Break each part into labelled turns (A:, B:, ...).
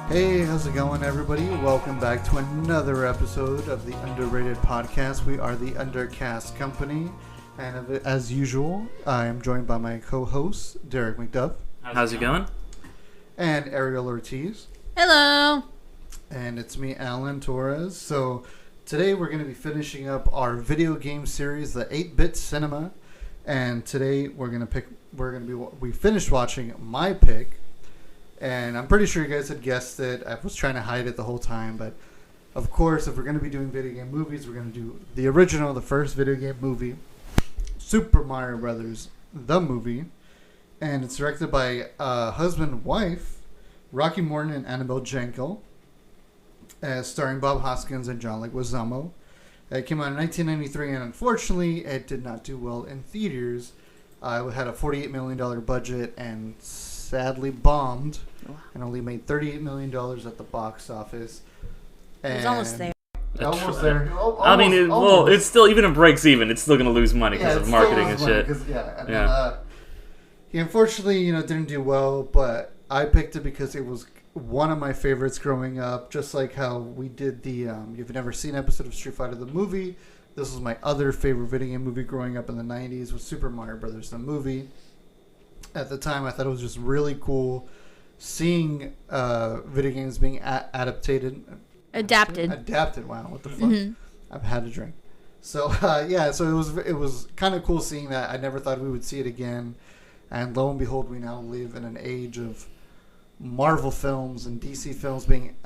A: Hey, how's it going, everybody? Welcome back to another episode of the Underrated Podcast. We are the Undercast Company, and as usual, I am joined by my co-host, Derick McDuff.
B: How's it going?
A: And Ariel Ortiz.
C: Hello.
A: And it's me, Alan Torres. So today we're going to be finishing up our video game series, the 8-Bit Cinema. And today we finished watching my pick. And I'm pretty sure you guys had guessed it. I was trying to hide it the whole time. But, of course, if we're going to be doing video game movies, we're going to do the original, the first video game movie, Super Mario Brothers, the movie. And it's directed by husband and wife, Rocky Morton and Annabelle Jankel, starring Bob Hoskins and John Leguizamo. It came out in 1993, and unfortunately, it did not do well in theaters. It had a $48 million budget and sadly bombed and only made $38 million at the box office. And
C: it was almost there.
A: Almost there.
B: I mean, it's still, even if it breaks even, it's still going to lose money because of marketing and shit.
A: He unfortunately, didn't do well, but I picked it because it was one of my favorites growing up, just like how we did the You've Never Seen episode of Street Fighter the movie. This was my other favorite video game movie growing up in the 90s, was Super Mario Brothers the movie. At the time, I thought it was just really cool seeing video games being adapted. Wow, what the fuck? Mm-hmm. I've had a drink. So so it was kind of cool seeing that. I never thought we would see it again, and lo and behold, we now live in an age of Marvel films and DC films being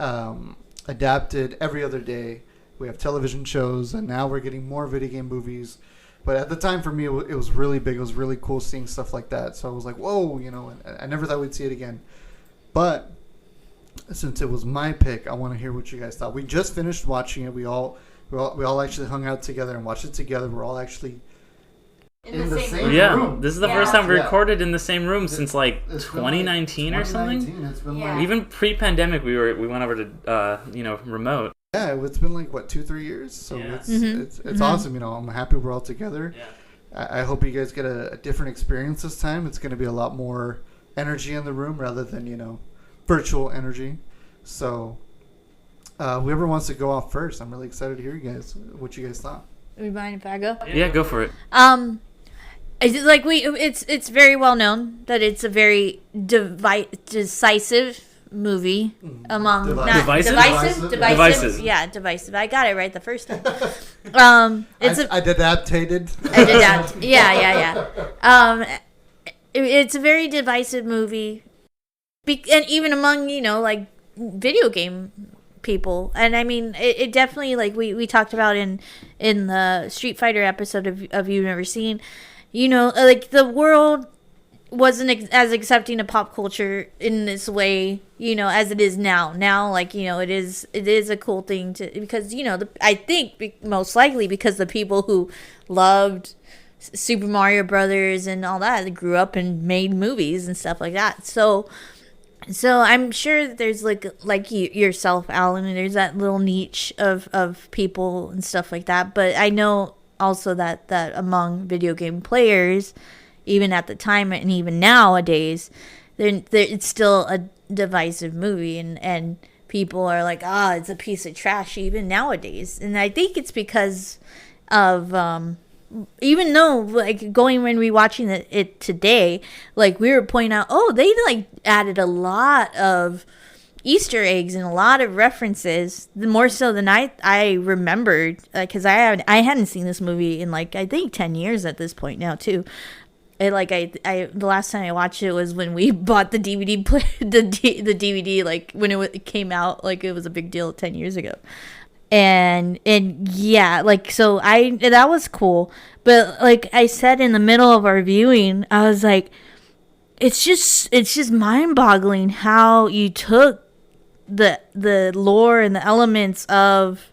A: adapted every other day. We have television shows, and now we're getting more video game movies. But at the time, for me, it was really big. It was really cool seeing stuff like that. So I was like, whoa, I never thought we'd see it again. But since it was my pick, I want to hear what you guys thought. We just finished watching it. We all actually hung out together and watched it together. We're all actually in the same room.
B: Yeah, this is the first time we recorded in the same room since 2019 or something.
A: It's been
B: even pre-pandemic, we went over to remote.
A: Yeah, it's been 2-3 years, so it's awesome. I'm happy we're all together. Yeah. I hope you guys get a different experience this time. It's going to be a lot more energy in the room rather than virtual energy. So whoever wants to go off first, I'm really excited to hear what you guys thought.
C: Do you mind if I go?
B: Yeah, go for it.
C: It's very well known that it's a very decisive movie among divisive. Yeah, divisive. I got it right the first time.
A: I adapted.
C: Yeah. It's a very divisive movie, and even among video game people. And I mean, it definitely we talked about in the Street Fighter episode of You've Never Seen. The world wasn't as accepting of pop culture in this way, as it is now. Now, it is a cool thing because I think most likely because the people who loved Super Mario Brothers and all that, they grew up and made movies and stuff like that. So I'm sure that there's like yourself, Alan, and there's that little niche of people and stuff like that. But I know also that among video game players, even at the time and even nowadays, it's still a divisive movie, and people are like, it's a piece of trash even nowadays. And I think it's because of even though going when rewatching it today, we were pointing out, they added a lot of Easter eggs and a lot of references, more so than I remembered, because I hadn't seen this movie in I think 10 years at this point now too. The last time I watched it was when we bought the DVD player, the DVD, when it came out, it was a big deal 10 years ago. And yeah, so that was cool. But I said in the middle of our viewing, I was like, it's just mind-boggling how you took the lore and the elements of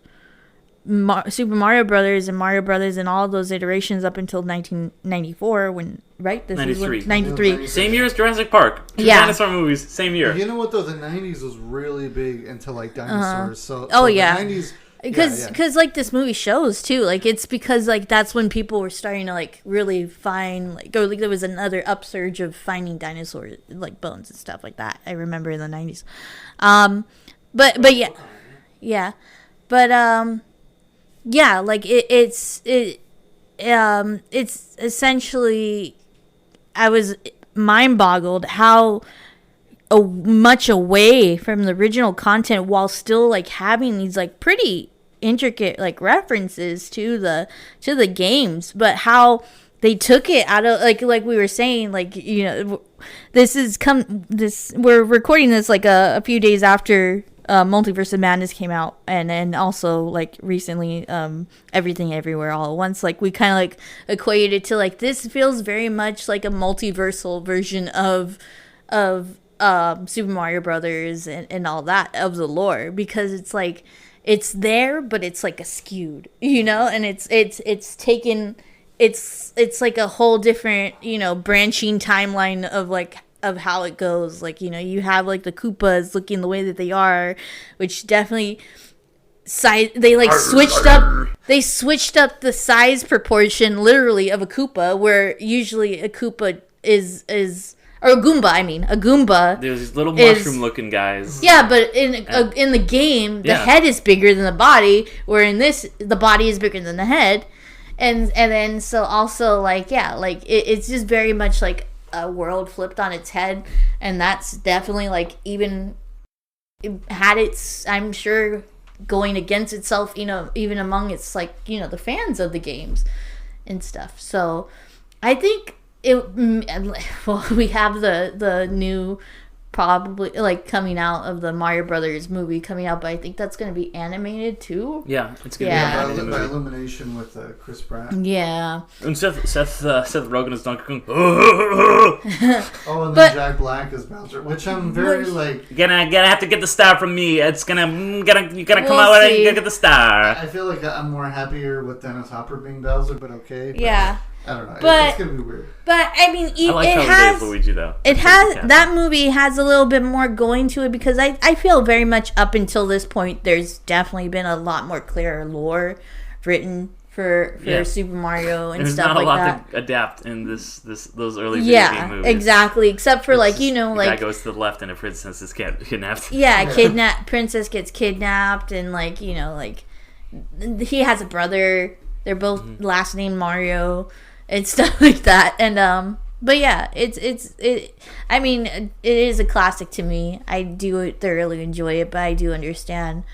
C: Super Mario Brothers and Mario Brothers and all of those iterations up until 1994 when, right? 93.
B: Same year as Jurassic Park. Two dinosaur movies, same year.
A: You know what though? The 90s was really big into dinosaurs. The 90s
C: Because like this movie shows too, like it's because like that's when people were starting to like really find like there was another upsurge of finding dinosaur like bones and stuff like that. I remember in the 90s. But like it's essentially, I was mind boggled how much away from the original content while still like having these like pretty intricate like references to the games, but how they took it out of like we were saying, like, you know, we're recording this like a few days after Multiverse of Madness came out, and then also like recently Everything Everywhere All at Once. Like we kind of like equated it to like this feels very much like a multiversal version of Super Mario Brothers and all that of the lore, because it's like it's there but it's like skewed, you know, and it's taken, it's like a whole different, you know, branching timeline of how it goes. Like, you know, you have like the Koopas looking the way that they are, which definitely they switched up the size proportion literally of a Koopa, where usually a Koopa is or a Goomba.
B: There's these little mushroom-looking guys.
C: Yeah, but in the game, the head is bigger than the body, where in this, the body is bigger than the head. And then, so also, like, yeah, like, it's just very much, like, a world flipped on its head. And that's definitely, like, even had its, I'm sure, going against itself, you know, even among its, like, you know, the fans of the games and stuff. So, I think we have the new, probably like coming out of the Mario Brothers movie coming out, but I think that's going to be animated too.
B: Yeah, it's going to be
A: by Illumination with Chris Pratt.
C: Yeah,
B: and Seth Rogen is Donkey Kong.
A: And then Jack Black is Bowser, which I'm very like.
B: Gonna have to get the star from me. It's you gotta come out and get the star.
A: I feel like I'm more happier with Dennis Hopper being Bowser, but okay. But
C: yeah.
A: I don't know.
C: But,
A: it's gonna be weird.
C: But I mean,
B: I like
C: it has
B: Luigi though.
C: It has that movie has a little bit more going to it, because I feel very much up until this point there's definitely been a lot more clear lore written for Super Mario and stuff like that. There's not a lot
B: to adapt in those early video game movies.
C: Yeah, exactly. Except for like, you know, like
B: guy goes to the left and a princess is kidnapped.
C: Yeah, princess gets kidnapped, and like, you know, like he has a brother. They're both last name Mario. And stuff like that, and but yeah, I mean, it is a classic to me. I do thoroughly enjoy it, but I do understand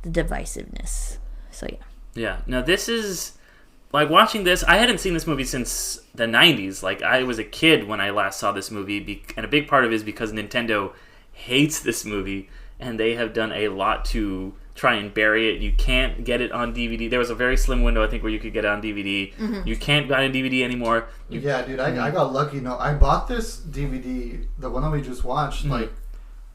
C: the divisiveness. So yeah.
B: Yeah. Now this is like watching this. I hadn't seen this movie since the 90s. Like I was a kid when I last saw this movie, and a big part of it is because Nintendo hates this movie, and they have done a lot to try and bury it. You can't get it on DVD. There was a very slim window, I think, where you could get it on DVD. Mm-hmm. You can't buy it on DVD anymore.
A: Yeah, dude, I got lucky. No, I bought this DVD, the one that we just watched, like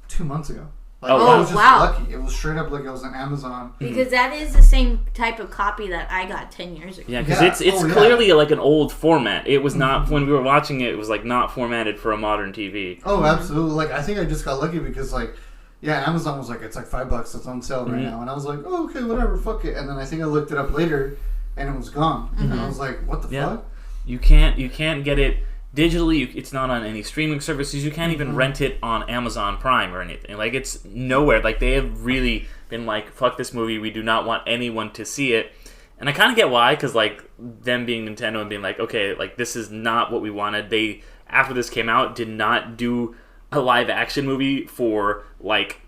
A: 2 months ago. Like, I was just lucky. It was straight up like it was on Amazon.
C: Because that is the same type of copy that I got 10 years ago.
B: Yeah, because it's clearly like an old format. It was not, when we were watching it, it was like not formatted for a modern TV.
A: Oh, absolutely. Like, I think I just got lucky because like, yeah, Amazon was like, it's like $5. It's on sale right now. And I was like, oh, okay, whatever, fuck it. And then I think I looked it up later, and it was gone. And I was like, what the fuck?
B: You can't get it digitally. It's not on any streaming services. You can't even rent it on Amazon Prime or anything. Like, it's nowhere. Like, they have really been like, fuck this movie. We do not want anyone to see it. And I kind of get why, because like them being Nintendo and being like, okay, like this is not what we wanted. They, after this came out, did not do a live action movie for like,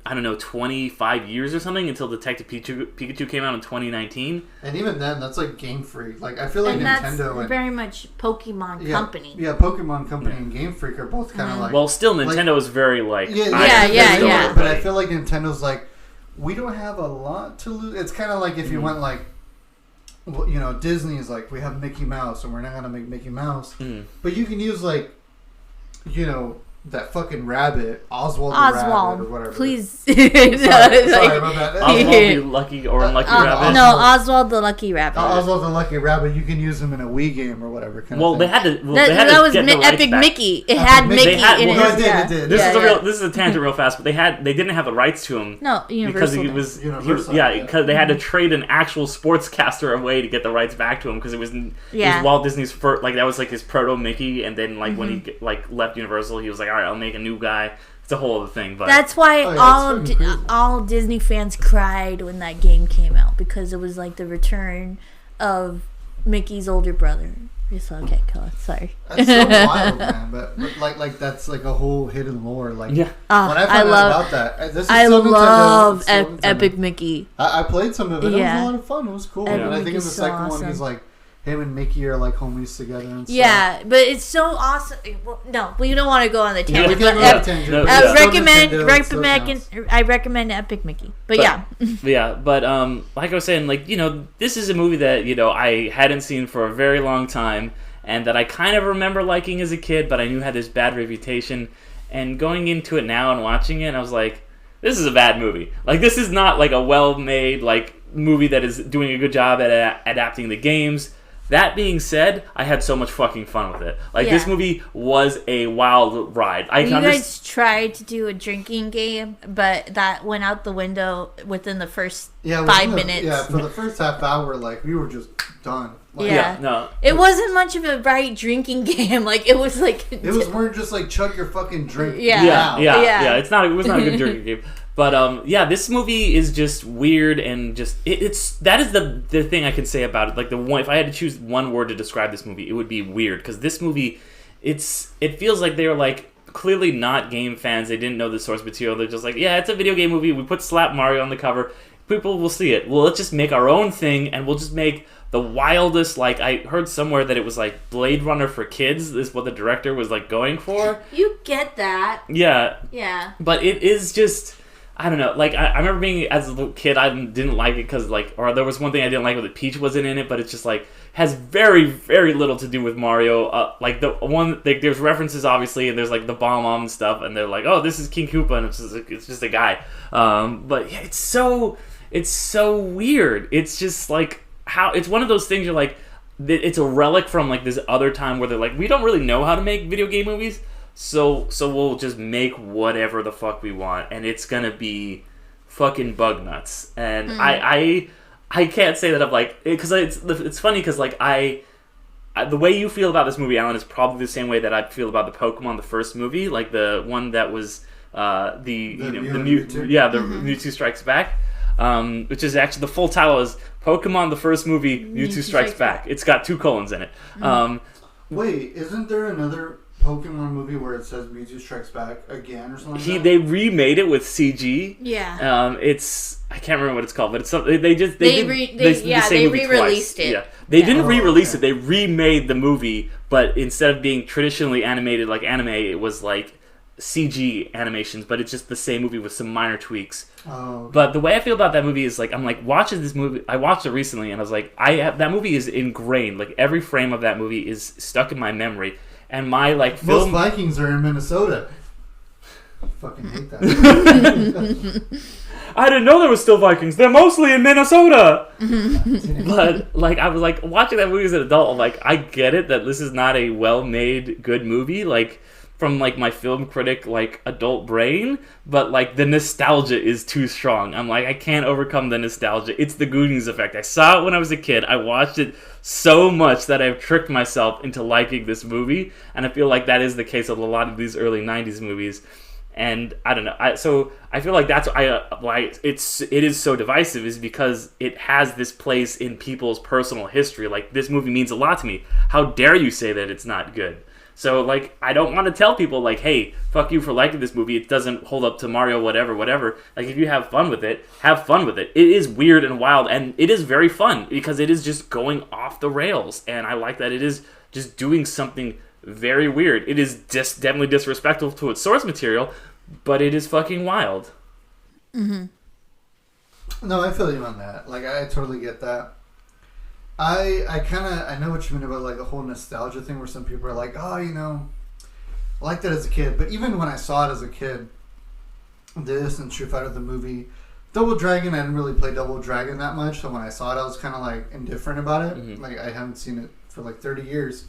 B: I don't know, 25 years or something, until Detective Pikachu came out in 2019.
A: And even then, that's like Game Freak. Like, I feel like Nintendo
C: that's very much Pokemon Company.
A: Yeah, Pokemon Company and Game Freak are both kind of like.
B: Well, still Nintendo is very like.
C: Yeah.
A: But I feel like Nintendo's like, we don't have a lot to lose. It's kind of like if you went like, you know, Disney's like, we have Mickey Mouse and we're not gonna make Mickey Mouse, but you can use like, you know, that fucking rabbit, Oswald the rabbit or whatever.
C: Please.
A: Sorry about that.
B: Oswald the lucky or unlucky rabbit.
C: No, Oswald the lucky rabbit.
A: Oswald the lucky rabbit. You can use him in a Wii game or whatever.
B: They had to.
C: That was Epic Mickey. It had Mickey in it.
A: It did.
B: This is a tangent real fast, but they didn't have the rights to him.
C: No, Universal.
A: Because
B: they had to trade an actual sportscaster away to get the rights back to him because it was Walt Disney's first, like that was like his proto Mickey, and then like when he like left Universal, he was like, all right, I'll make a new guy. It's a whole other thing, but
C: that's why all Disney fans cried when that game came out because it was like the return of Mickey's older brother. Okay, cool. Sorry.
A: That's so wild, man. But like that's like a whole hidden lore. Like
B: yeah,
A: when I found out about that, this is
C: I
A: so
C: love
A: Nintendo,
C: Epic Mickey.
A: I played some of it.
C: Yeah.
A: It was a lot of fun. It was cool.
C: Epic
A: And I think in the
C: Mickey's so
A: second
C: awesome.
A: one, he's like him and Mickey are like homies together and stuff.
C: Yeah, but it's so awesome. Well, no, we don't want to go on the tangent.
A: Yeah,
C: I recommend Epic Mickey. But yeah,
B: like I was saying, like this is a movie that I hadn't seen for a very long time, and that I kind of remember liking as a kid, but I knew had this bad reputation. And going into it now and watching it, I was like, this is a bad movie. Like this is not like a well-made like movie that is doing a good job at adapting the games. That being said, I had so much fucking fun with it. Like, this movie was a wild ride.
C: You guys tried to do a drinking game, but that went out the window within the first 5 minutes.
A: Yeah, for the first half hour, like, we were just done. Like,
B: no.
C: It wasn't much of a right drinking game. Like, it was like...
A: It was more just like, chug your fucking drink.
C: Yeah.
B: It was not a good drinking game. But this movie is just weird and just that is the thing I can say about it. Like if I had to choose one word to describe this movie, it would be weird, because this movie it feels like they were like clearly not game fans. They didn't know the source material. They're just like, yeah, it's a video game movie. We put Slap Mario on the cover. People will see it. Well, let's just make our own thing, and we'll just make the wildest, like, I heard somewhere that it was like Blade Runner for kids is what the director was like going for.
C: You get that.
B: Yeah. But it is just, I don't know, like, I remember being, as a little kid, I didn't like it because, like, or there was one thing I didn't like with Peach wasn't in it, but it's just, like, has very, very little to do with Mario. Like, the one, like, there's references, obviously, and there's, like, the bomb and stuff, and they're like, oh, this is King Koopa, and it's just a guy. But, yeah, it's so weird. It's just, like, it's one of those things you're like, it's a relic from, like, this other time where they're like, we don't really know how to make video game movies, So we'll just make whatever the fuck we want, and it's gonna be fucking bug nuts. And I can't say that I'm like, because it's funny because like the way you feel about this movie, Alan, is probably the same way that I feel about the Pokemon, the first movie, like the one that was Mewtwo Strikes Back, which is actually the full title is Pokemon the first movie Mewtwo Strikes Back. It's got 2 colons in it.
A: Wait, isn't there another Pokemon movie where it says Mewtwo Strikes Back again or something like that?
B: They remade it with CG.
C: Yeah.
B: I can't remember what it's called, but it's something they
C: re-released it.
B: Yeah. They didn't re-release it. They remade the movie, but instead of being traditionally animated like anime, it was like CG animations, but it's just the same movie with some minor tweaks.
A: Oh. Okay.
B: But the way I feel about that movie is like, I'm like watching this movie. I watched it recently, and I was like, that movie is ingrained. Like every frame of that movie is stuck in my memory. And my like film...
A: Most Vikings are in Minnesota. I fucking hate that.
B: I didn't know there was still Vikings. They're mostly in Minnesota. But like I was like watching that movie as an adult. I'm like, I get it that this is not a well-made good movie. Like from like my film critic like adult brain, but like the nostalgia is too strong. I'm like, I can't overcome the nostalgia. It's the Goonies effect. I saw it when I was a kid. I watched it so much that I've tricked myself into liking this movie, and I feel like that is the case of a lot of these early 90s movies. And I don't know. So I feel like that's why it is so divisive, is because it has this place in people's personal history. Like, this movie means a lot to me. How dare you say that it's not good? So, like, I don't want to tell people, like, hey, fuck you for liking this movie. It doesn't hold up to Mario, whatever. Like, if you have fun with it, have fun with it. It is weird and wild, and it is very fun because it is just going off the rails. And I like that it is just doing something very weird. It is definitely disrespectful to its source material, but it is fucking wild.
C: Mm-hmm.
A: No, I feel you on that. Like, I totally get that. I know what you mean about like the whole nostalgia thing, where some people are like, oh, I liked it as a kid, but even when I saw it as a kid, this and Street Fighter the movie, Double Dragon, I didn't really play Double Dragon that much, so when I saw it, I was kind of like indifferent about it.
B: Mm-hmm.
A: Like I haven't seen it for like 30 years.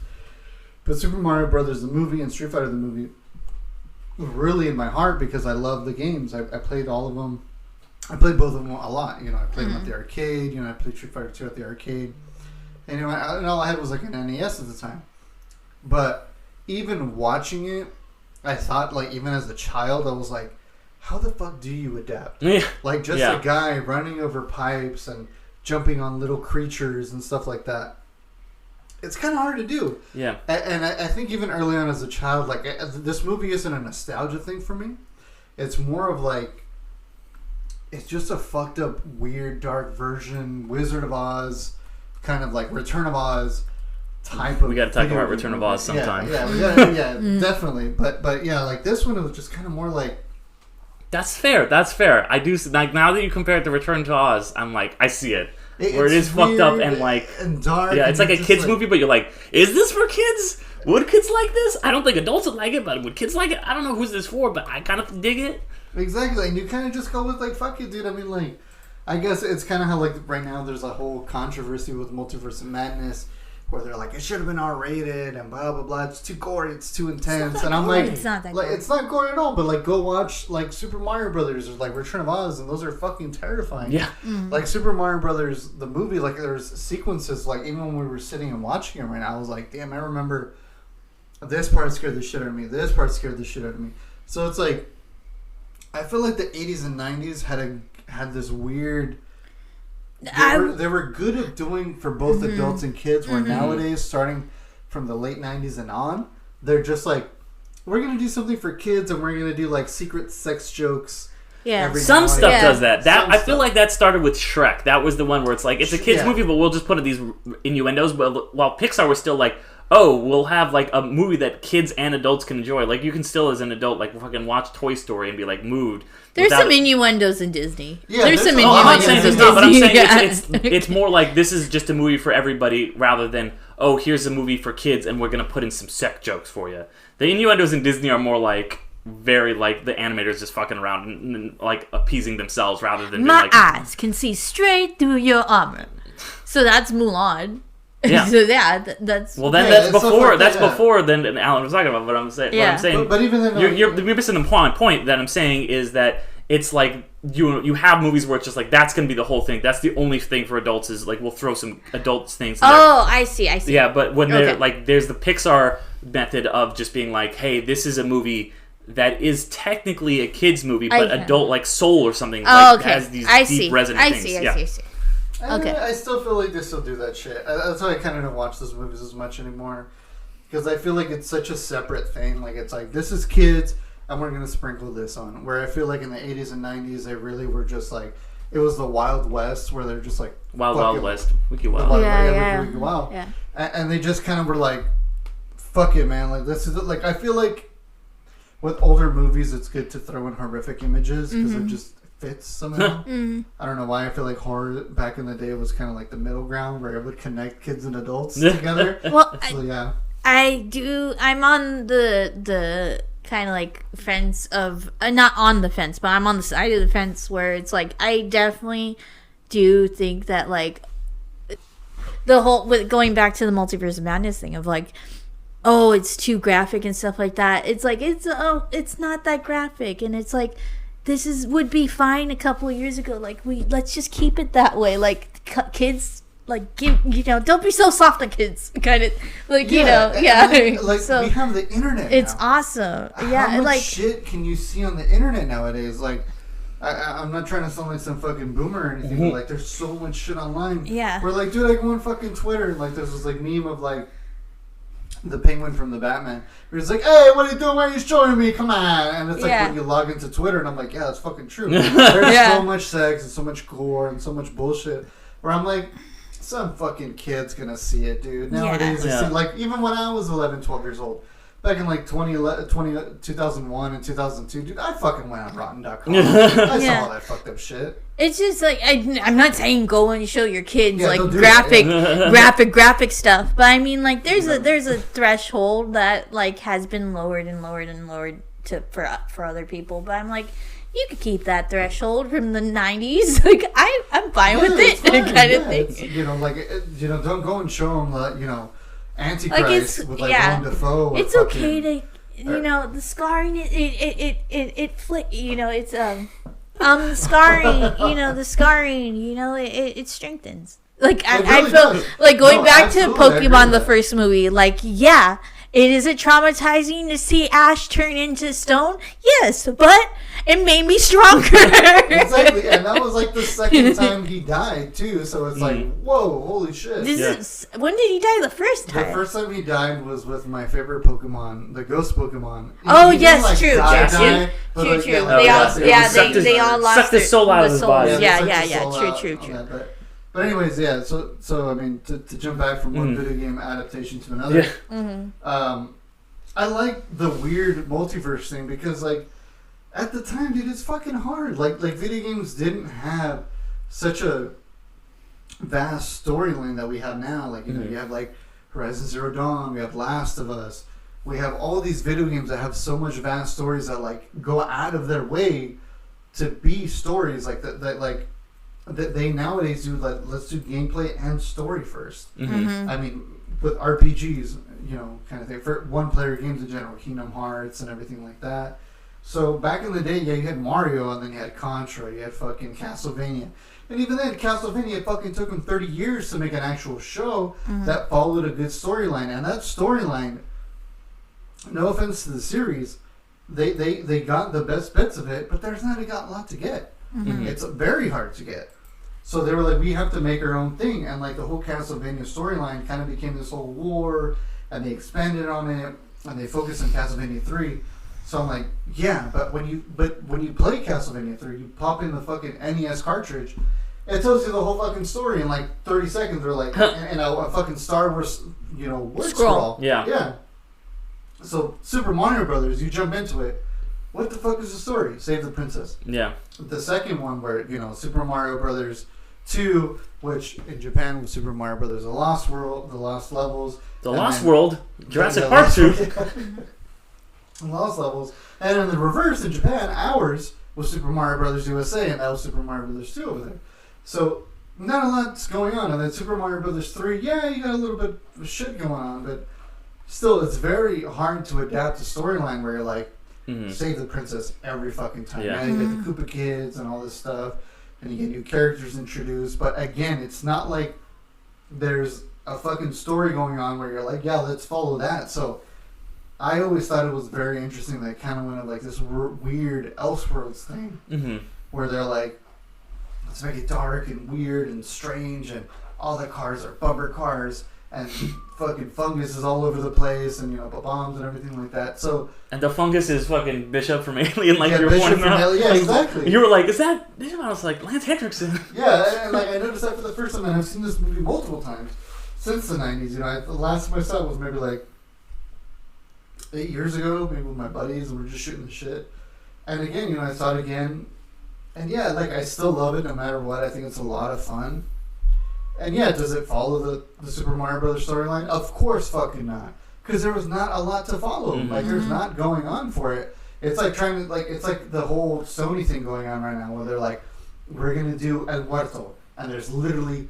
A: But Super Mario Brothers the movie and Street Fighter the movie were really in my heart because I love the games. I played all of them. I played both of them a lot. You know, I played them at the arcade. You know, I played Street Fighter 2 at the arcade. And you know, and all I had was like an NES at the time. But even watching it, I thought, like, even as a child, I was like, how the fuck do you adapt?
B: Yeah.
A: Like, just a guy running over pipes and jumping on little creatures and stuff like that. It's kind of hard to do.
B: Yeah.
A: And I think even early on as a child, like, this movie isn't a nostalgia thing for me. It's more of like, it's just a fucked up, weird, dark version, Wizard of Oz, kind of like Return of Oz type of.
B: We got to talk about Return of Oz sometime.
A: Yeah, definitely. But yeah, like this one, it was just kind of more like.
B: That's fair. I do like now that you compare it to Return to Oz, I'm like, I see it. Where it is fucked up and like
A: and dark.
B: Yeah, it's like a kids movie, but you're like, is this for kids? Would kids like this? I don't think adults would like it, but would kids like it? I don't know who's this for, but I kind of dig it.
A: Exactly, and you kind of just go with like, fuck it, dude. I mean, like, I guess it's kind of how like right now there's a whole controversy with Multiverse of Madness, where they're like, it should have been R-rated and blah blah blah. It's too gory, it's too intense, and I'm like,
C: it's not that gory.
A: It's not gory at all. But like, go watch like Super Mario Brothers or like Return of Oz, and those are fucking terrifying.
B: Yeah,
A: like Super Mario Brothers, the movie, like there's sequences like even when we were sitting and watching it right now, I was like, damn, I remember this part scared the shit out of me. This part scared the shit out of me. So it's like, I feel like the 80s and 90s had this weird. They were good at doing for both adults and kids. Where nowadays, starting from the late 90s and on, they're just like, we're gonna do something for kids, and we're gonna do like secret sex jokes.
C: Yeah,
B: some stuff does that. I feel like that started with Shrek. That was the one where it's like it's a kids movie, but we'll just put in these innuendos. But while Pixar was still like, oh, we'll have like a movie that kids and adults can enjoy. Like you can still, as an adult, like fucking watch Toy Story and be like moved.
C: There's some innuendos in Disney.
A: Yeah,
C: there's some
B: innuendos. I'm not saying there's not, but I'm saying
C: Yeah.
B: it's more like this is just a movie for everybody rather than, oh, here's a movie for kids and we're gonna put in some sex jokes for you. The innuendos in Disney are more like very like the animators just fucking around and like appeasing themselves rather than
C: my
B: being like,
C: eyes can see straight through your armor. So that's Mulan.
B: Yeah.
C: So that's
B: well. Then
A: yeah,
B: that's before then Alan was talking about. What I'm saying.
C: Yeah.
B: What I'm saying.
A: But even then,
B: you're missing the point that I'm saying is that it's like you have movies where it's just like that's gonna be the whole thing. That's the only thing for adults is like we'll throw some adult things in there.
C: Oh, I see.
B: Yeah, but when they're like there's the Pixar method of just being like, hey, this is a movie that is technically a kids movie, but adult like Soul or something has these deep resonant things.
C: I see. Okay.
A: I still feel like they still do that shit. That's why I kind of don't watch those movies as much anymore. Because I feel like it's such a separate thing. Like, it's like, this is kids, and we're going to sprinkle this on. Where I feel like in the 80s and 90s, they really were just like, it was the Wild West, where they're just like...
B: Wild West. Wiki Wild.
A: Wiki Wild. Yeah. And they just kind of were like, fuck it, man. Like, this is... Like, I feel like with older movies, it's good to throw in horrific images, because it just... fits somehow. I don't know why. I feel like horror back in the day was kind of like the middle ground where it would connect kids and adults together.
C: Well,
A: so, yeah,
C: I do. I'm on the kind of like fence of not on the fence, but I'm on the side of the fence where it's like I definitely do think that like the whole with going back to the Multiverse of Madness thing of like, oh, it's too graphic and stuff like that. It's like it's not that graphic, and it's like. This would be fine a couple of years ago. Like let's just keep it that way. Like kids, like don't be so soft on kids. Kind of like
A: Like
C: so,
A: we have the internet.
C: It's
A: now.
C: Awesome. Yeah,
A: how much
C: like
A: shit can you see on the internet nowadays? Like I'm not trying to sound like some fucking boomer or anything, but like there's so much shit online.
C: Yeah.
A: We're like, dude, I go on fucking Twitter and like there's this like meme of like. The Penguin from the Batman. Where he's like, hey, what are you doing? Why are you showing me? Come on. And it's like when you log into Twitter and I'm like, yeah, that's fucking true. There's so much sex and so much gore and so much bullshit. Where I'm like, some fucking kid's gonna see it, dude. Nowadays, like even when I was 11, 12 years old, back in like 2001 and 2002, dude, I fucking went on Rotten.com. I saw all that fucked up shit.
C: It's just like I'm not saying go and show your kids like graphic stuff, but I mean like there's a threshold that like has been lowered and lowered and lowered for other people, but I'm like, you could keep that threshold from the 90s. Like I'm fine with it, kind of thing.
A: Don't go and show them Antichrist with Willem Dafoe.
C: It's okay to the scarring. It the scarring. It strengthens. Like I feel like going back to Pokemon, the first movie. Like is it traumatizing to see Ash turn into stone? Yes, but it made me stronger.
A: Exactly, and that was like the second time he died too. So it's like, whoa, holy shit!
C: When did he die the first time?
A: The first time he died was with my favorite Pokemon, the Ghost Pokemon.
C: Oh yes, true.
A: True.
C: They all lost
B: sucked his soul out of his body.
C: True.
A: But anyways, so I mean, to jump back from one video game adaptation to another, I like the weird multiverse thing because, like, at the time, dude, it's fucking hard. Like video games didn't have such a vast storyline that we have now. Like, you have like Horizon Zero Dawn, we have Last of Us, we have all these video games that have so much vast stories that like go out of their way to be stories like that they nowadays do. Like, let's do gameplay and story first. I mean, with RPGs, kind of thing, for one-player games in general, Kingdom Hearts and everything like that. So back in the day, you had Mario, and then you had Contra, you had fucking Castlevania, and even then, Castlevania fucking took them 30 years to make an actual show that followed a good storyline. And that storyline, no offense to the series, they got the best bits of it, but there's not a lot to get. It's very hard to get. So they were like, we have to make our own thing, and like the whole Castlevania storyline kind of became this whole war, and they expanded on it, and they focused on Castlevania 3. So I'm like, but when you play Castlevania 3, you pop in the fucking NES cartridge, it tells you the whole fucking story in like 30 seconds, or like in a fucking Star Wars, word scroll. Yeah. So Super Mario Brothers, you jump into it. What the fuck is the story? Save the princess. Yeah. The second one, where Super Mario Brothers 2, which in Japan was Super Mario Brothers: The Lost World, The Lost Levels,
B: Jurassic Park 2.
A: Lost Levels, and in the reverse in Japan, ours was Super Mario Brothers USA, and that was Super Mario Brothers 2 over there. So not a lot's going on. And then Super Mario Brothers 3, you got a little bit of shit going on, but still, it's very hard to adapt a storyline where you're like, save the princess every fucking time. Yeah. You get the Koopa Kids and all this stuff, and you get new characters introduced. But again, it's not like there's a fucking story going on where you're like, let's follow that. So I always thought it was very interesting that it kind of went like this weird Elseworlds thing, where they're like, let's make it dark and weird and strange, and all the cars are bumper cars, and fucking fungus is all over the place, and bombs and everything like that. So,
B: and the fungus is fucking Bishop from Alien, like you were pointing out.
A: Yeah, exactly.
B: You were like, "Is that Bishop?" I was like, "Lance Hendrickson."
A: Yeah, and like I noticed that for the first time, and I've seen this movie multiple times since the '90s. The last time I saw it was maybe like 8 years ago, maybe with my buddies, and we're just shooting the shit. And again, I saw it again, and like I still love it no matter what. I think it's a lot of fun. And does it follow the Super Mario Brothers storyline? Of course fucking not. Because there was not a lot to follow. Like, there's not going on for it. It's like it's like the whole Sony thing going on right now, where they're like, we're going to do El Muerto. And there's literally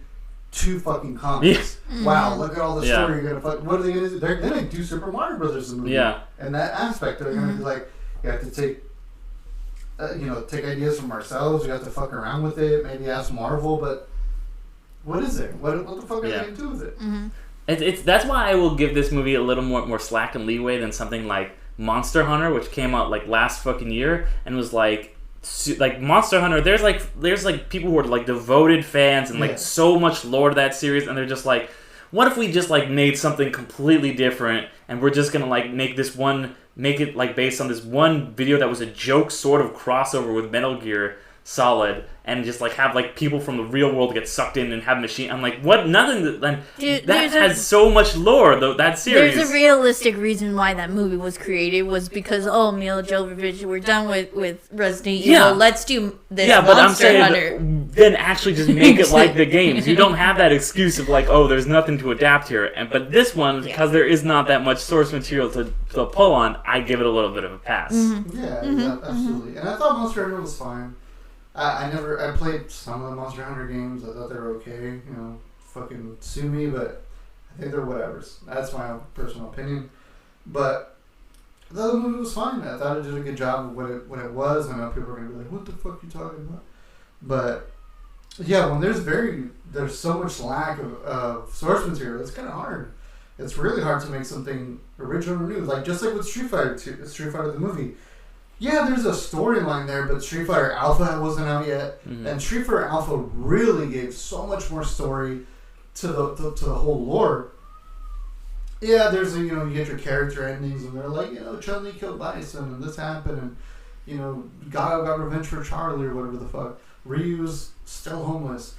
A: 2 fucking comics. Wow, look at all the story you're going to fuck. What are they going to do? They're going to do Super Mario Brothers in the movie. Yeah. And that aspect, they're going to be like, you have to take, take ideas from ourselves. You have to fuck around with it. Maybe ask Marvel, but what is it? What the fuck are they going to do with it?
B: That's why I will give this movie a little more slack and leeway than something like Monster Hunter, which came out like last fucking year and was like Monster Hunter. There's like people who are like devoted fans and like so much lore to that series, and they're just like, what if we just like made something completely different, and we're just gonna like make it like based on this one video that was a joke sort of crossover with Metal Gear solid, and just like have like people from the real world get sucked in and have machine. I'm like, what? Nothing. That has so much lore. Though that series.
C: There's a realistic reason why that movie was created was because Mila Jovovich, we're done with Resident Evil. Let's do this.
B: Yeah, but I'm saying
C: Hunter.
B: then actually just make it like the games. You don't have that excuse of like, oh, there's nothing to adapt here. But this one, because there is not that much source material to pull on, I give it a little bit of a pass.
A: Yeah, absolutely. And I thought Monster Hunter was fine. I played some of the Monster Hunter games. I thought they were okay. You know, fucking sue me, but I think they're whatevers. That's my own personal opinion. But the other movie was fine. I thought it did a good job of what it was. I know people are gonna be like, "What the fuck are you talking about?" But yeah, when there's so much lack of source material, it's kind of hard. It's really hard to make something original or new. Like just like with Street Fighter the movie. Yeah, there's a storyline there, but Street Fighter Alpha wasn't out yet, and Street Fighter Alpha really gave so much more story to the whole lore. Yeah, there's you get your character endings, and they're like, Chun-Li killed Bison, and this happened, and Guile got revenge for Charlie or whatever the fuck. Ryu's still homeless,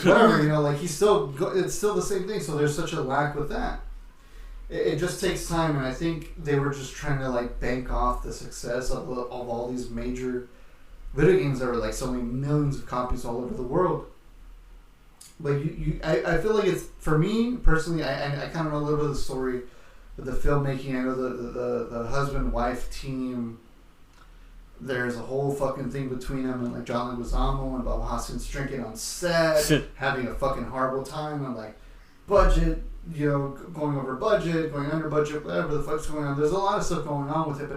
A: whatever. Like it's still the same thing. So there's such a lack with that. It just takes time, and I think they were just trying to like bank off the success of all these major video games that were like selling millions of copies all over the world. But I feel like it's, for me personally, I kind of know a little bit of the story of the filmmaking. I know the husband-wife team. There's a whole fucking thing between them and like John Leguizamo and Bob Hoskins drinking on set, having a fucking horrible time, and like budget. Going over budget, going under budget, whatever the fuck's going on. There's a lot of stuff going on with it,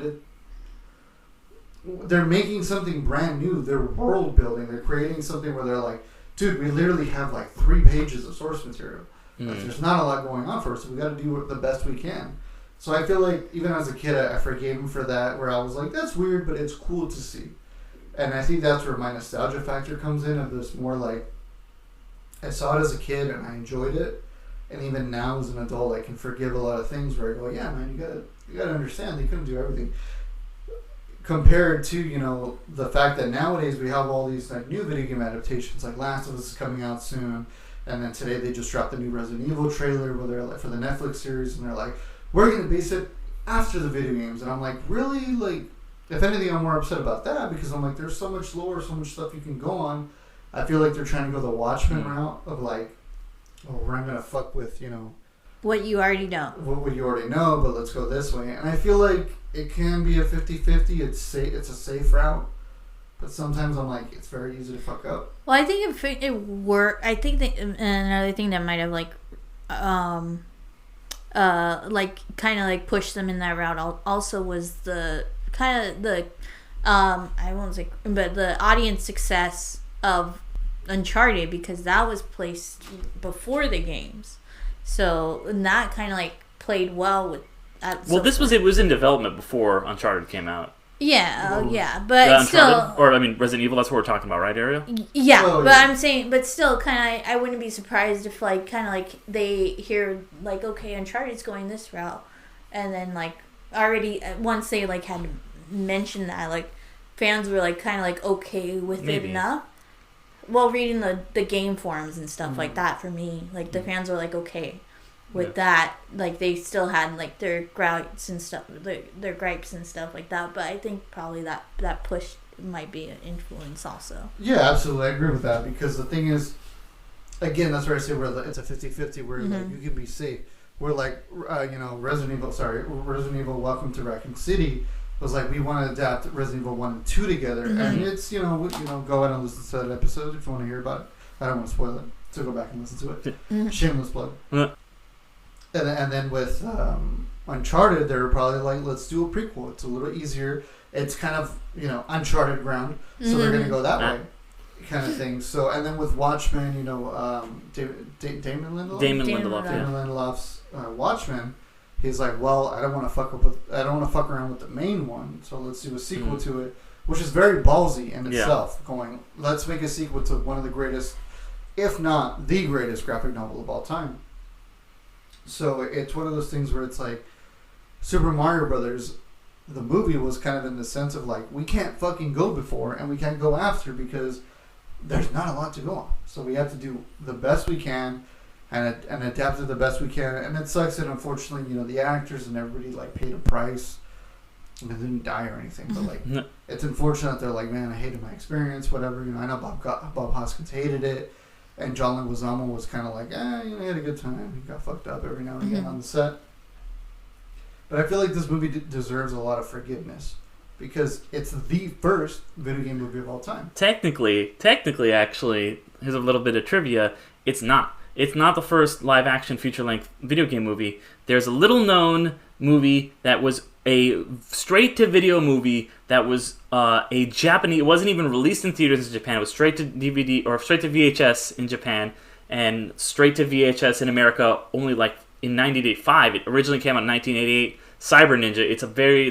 A: but they're making something brand new. They're world building. They're creating something where they're like, dude, we literally have like 3 pages of source material. Like, there's not a lot going on for us, so we got to do the best we can. So I feel like even as a kid, I forgave him for that, where I was like, that's weird, but it's cool to see. And I think that's where my nostalgia factor comes in, of this more like, I saw it as a kid and I enjoyed it. And even now as an adult, I can forgive a lot of things where I go, yeah, man, you gotta understand they couldn't do everything. Compared to, the fact that nowadays we have all these like new video game adaptations, like Last of Us is coming out soon, and then today they just dropped the new Resident Evil trailer where they're like for the Netflix series, and they're like, we're gonna base it after the video games, and I'm like, really? Like, if anything, I'm more upset about that, because I'm like, there's so much lore, so much stuff you can go on. I feel like they're trying to go the Watchmen route of like, we're not gonna fuck with
C: what you already know.
A: What you already know, but let's go this way. And I feel like it can be a 50-50. It's a safe route, but sometimes I'm like, it's very easy to fuck up.
C: Well, I think if it worked, I think that another thing that might have like kind of like pushed them in that route also was the kind of the I won't say, but the audience success of Uncharted, because that was placed before the games, so that kind of like played well with.
B: It was in development before Uncharted came out.
C: Yeah, but still,
B: or Resident Evil. That's what we're talking about, right, Ariel?
C: Yeah, but I'm saying, but still, kind of, I wouldn't be surprised if like kind of like they hear like, okay, Uncharted's going this route, and then like already once they like had mentioned that, like fans were like kind of like okay with it enough. Well, reading the game forums and stuff like that, for me, like the fans were like okay with that. Like they still had like their gripes and stuff, their gripes and stuff like that. But I think probably that push might be an influence also.
A: Yeah, absolutely, I agree with that, because the thing is, again, that's where I say it's a 50-50 where like, you can be safe. Where like Resident Evil Welcome to Raccoon City was like, we want to adapt Resident Evil 1 and 2 together, and it's go out and listen to that episode if you want to hear about it. I don't want to spoil it, so go back and listen to it. Shameless plug. And then with Uncharted, they were probably like, let's do a prequel. It's a little easier. It's kind of Uncharted ground, so they're gonna go that way, kind of thing. So, and then with Watchmen, Damon Lindelof's Watchmen. He's like, well, I don't want to fuck around with the main one, so let's do a sequel to it, which is very ballsy in itself. Going, let's make a sequel to one of the greatest, if not the greatest, graphic novel of all time. So it's one of those things where it's like, Super Mario Brothers the movie was kind of in the sense of like, we can't fucking go before and we can't go after because there's not a lot to go on. So we have to do the best we can and adapt it the best we can. And it sucks that unfortunately, you know, the actors and everybody like paid a price and they didn't die or anything. But like, it's unfortunate. They're like, man, I hated my experience, whatever. You know, I know Bob Hoskins hated it. And John Leguizamo was kind of like, you know, he had a good time. He got fucked up every now and again on the set. But I feel like this movie deserves a lot of forgiveness because it's the first video game movie of all time.
B: Technically, actually, here's a little bit of trivia. It's not. It's not the first live-action feature-length video game movie. There's a little-known movie that was a straight-to-video movie that was a Japanese... It wasn't even released in theaters in Japan. It was straight to DVD or straight to VHS in Japan and straight to VHS in America only like in 1985. It originally came out in 1988. Cyber Ninja. It's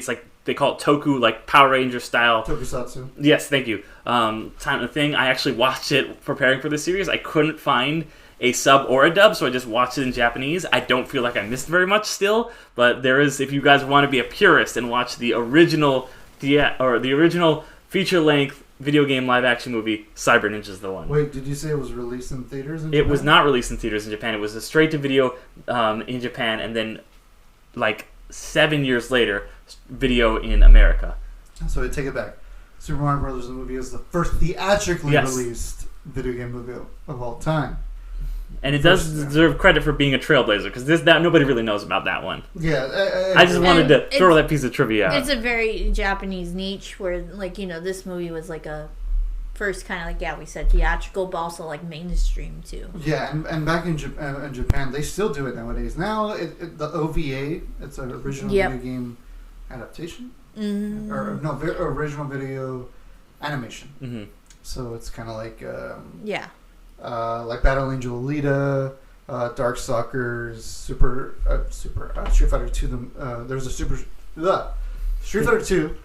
B: like they call it Toku, like Power Ranger style.
A: Tokusatsu.
B: Yes, thank you. Time of thing. I actually watched it preparing for this series. I couldn't find a sub or a dub, so I just watched it in Japanese. I don't feel like I missed very much still, but there is, if you guys want to be a purist and watch the original feature-length video game live-action movie, Cyber Ninja is the one.
A: Wait, did you say it was released in theaters in Japan?
B: It was not released in theaters in Japan. It was a straight-to-video in Japan, and then, like, 7 years later, video in America.
A: So I take it back. Super Mario Brothers the movie is the first theatrically released video game movie of all time.
B: And it does deserve credit for being a trailblazer, because nobody really knows about that one.
A: Yeah.
B: I just wanted to throw that piece of trivia out.
C: It's a very Japanese niche where, like, you know, this movie was like a first kind of like, yeah, we said theatrical, but also like mainstream too.
A: Yeah, and back in Japan, they still do it nowadays. Now, the OVA, it's an original video game adaptation. Mm-hmm. Or, no, original video animation. Mm-hmm. So it's kind of like... like Battle Angel Alita, Darkstalkers, Street Fighter 2. There's a Street Fighter 2.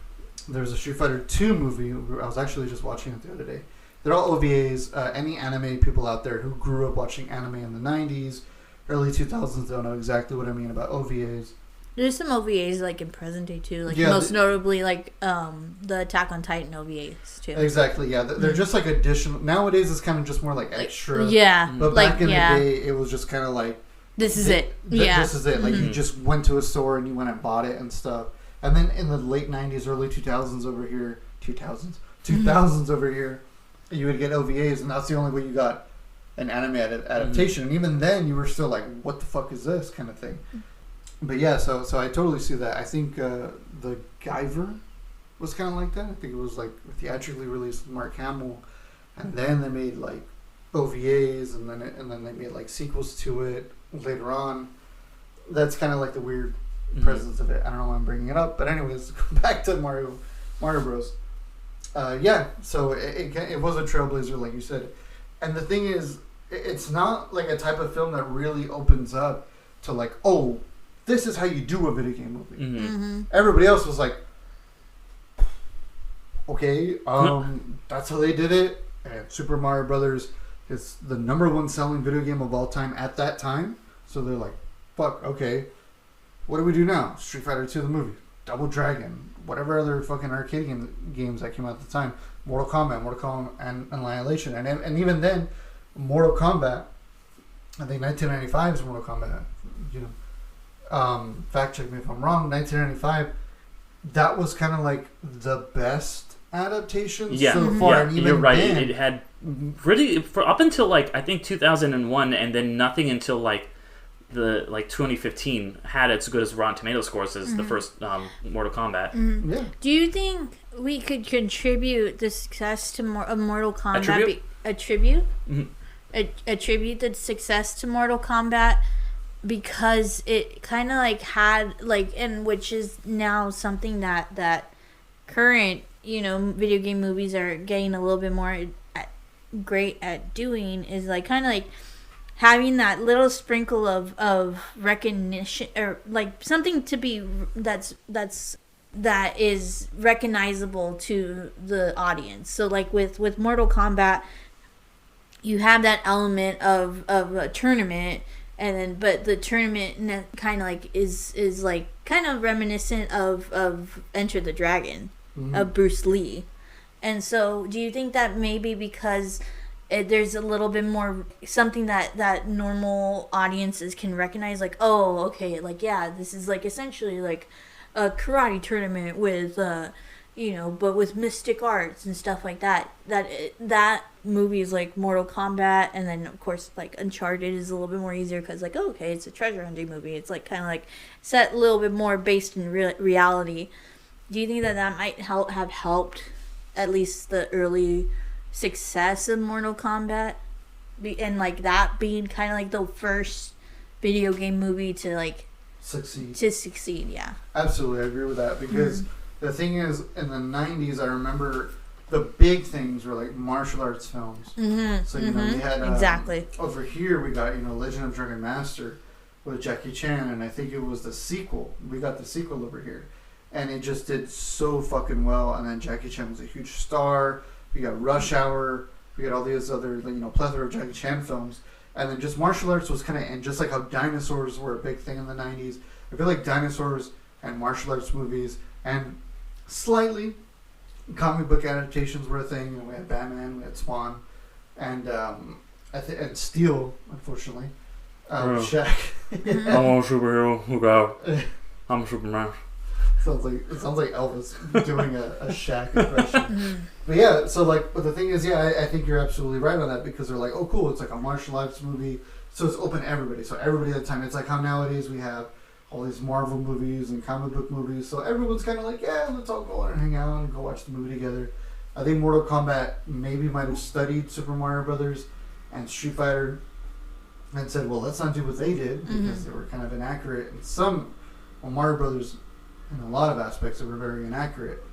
A: There's a Street Fighter 2 movie. I was actually just watching it the other day. They're all OVAs. Any anime people out there who grew up watching anime in the 90s, early 2000s don't know exactly what I mean about OVAs.
C: There's some OVAs like in present day too, like most notably like the Attack on Titan OVAs too.
A: Exactly, yeah. They're just like additional. Nowadays it's kind of just more like extra.
C: Yeah.
A: But back in the day it was just kind of like...
C: This is it.
A: This is it. Like you just went to a store and you went and bought it and stuff. And then in the late 90s, early 2000s over here, 2000s over here, you would get OVAs and that's the only way you got an anime adaptation. And even then you were still like, what the fuck is this kind of thing. But yeah, so I totally see that. I think the Guyver was kind of like that. I think it was like theatrically released with Mark Hamill, and then they made like OVAs, and then they made like sequels to it later on. That's kind of like the weird presence of it. I don't know why I'm bringing it up, but anyways, back to Mario Bros. So it was a trailblazer, like you said, and the thing is, it's not like a type of film that really opens up to like, oh, this is how you do a video game movie. Mm-hmm. Mm-hmm. Everybody else was like, okay, that's how they did it. And Super Mario Brothers is the #1 selling video game of all time at that time. So they're like, fuck, okay, what do we do now? Street Fighter 2 the movie, Double Dragon, whatever other fucking arcade games that came out at the time, Mortal Kombat and Annihilation. And even then, Mortal Kombat, I think 1995's Mortal Kombat, you know. Fact check me if I'm wrong. 1995, that was kind of like the best adaptation so far.
B: Yeah,
A: and even
B: you're right.
A: Then,
B: it had really up until like I think 2001, and then nothing until like 2015 had as good as Rotten Tomato scores as the first Mortal Kombat.
C: Mm-hmm. Yeah. Do you think we could contribute the success to Mortal Kombat? Attribute the success to Mortal Kombat? Because it kind of like had like, and which is now something that current, you know, video game movies are getting a little bit more great at doing, is like kind of like having that little sprinkle of recognition, or like something to be that is recognizable to the audience. So like with Mortal Kombat, you have that element of a tournament. and then but the tournament kind of like is like kind of reminiscent of Enter the Dragon, of Bruce Lee. And so do you think that maybe because there's a little bit more something that normal audiences can recognize, like, oh, okay, like, yeah, this is like essentially like a karate tournament with but with mystic arts and stuff like that, that movie is like Mortal Kombat, and then of course like Uncharted is a little bit more easier because like, oh, okay, it's a treasure hunting movie, it's like kind of like set a little bit more based in reality. Do you think that might have helped at least the early success of Mortal Kombat, and like that being kind of like the first video game movie to like succeed? Yeah,
A: absolutely, I agree with that, because the thing is, in the 90s, I remember the big things were like martial arts films. So we had
C: exactly
A: over here we got Legend of Dragon Master with Jackie Chan, and I think it was the sequel. We got the sequel over here, and it just did so fucking well. And then Jackie Chan was a huge star. We got Rush Hour. We got all these other plethora of Jackie Chan films. And then just martial arts was kind of, and just like how dinosaurs were a big thing in the 90s, I feel like dinosaurs and martial arts movies and slightly comic book adaptations were a thing. And we had Batman, we had Spawn, and and Steel, unfortunately. Shaq.
B: I'm a superhero. Look out! I'm Superman.
A: Sounds like Elvis doing a Shaq impression. But yeah, so like, but the thing is, yeah, I think you're absolutely right on that, because they're like, oh, cool, it's like a martial arts movie, so it's open to everybody. So everybody at the time, it's like how nowadays we have all these Marvel movies and comic book movies, so everyone's kind of like, yeah, let's all go and hang out and go watch the movie together. I think Mortal Kombat maybe might have studied Super Mario Brothers and Street Fighter and said, well, let's not do what they did, because they were kind of inaccurate. And Mario Brothers, in a lot of aspects, they were very inaccurate.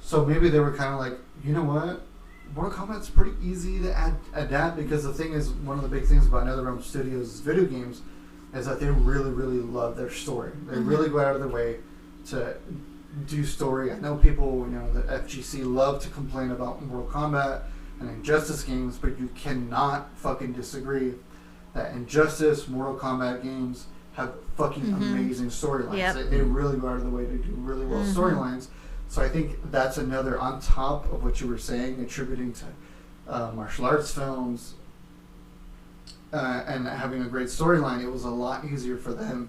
A: So maybe they were kind of like, you know what? Mortal Kombat's pretty easy to adapt, because the thing is, one of the big things about NetherRealm Studios' video games is that they really, really love their story. They really go out of their way to do story. I know people, the FGC love to complain about Mortal Kombat and Injustice games, but you cannot fucking disagree that Injustice, Mortal Kombat games have fucking amazing storylines.
C: Yep.
A: They really go out of the way to do really well storylines. So I think that's another, on top of what you were saying, attributing to martial arts films and having a great storyline, it was a lot easier for them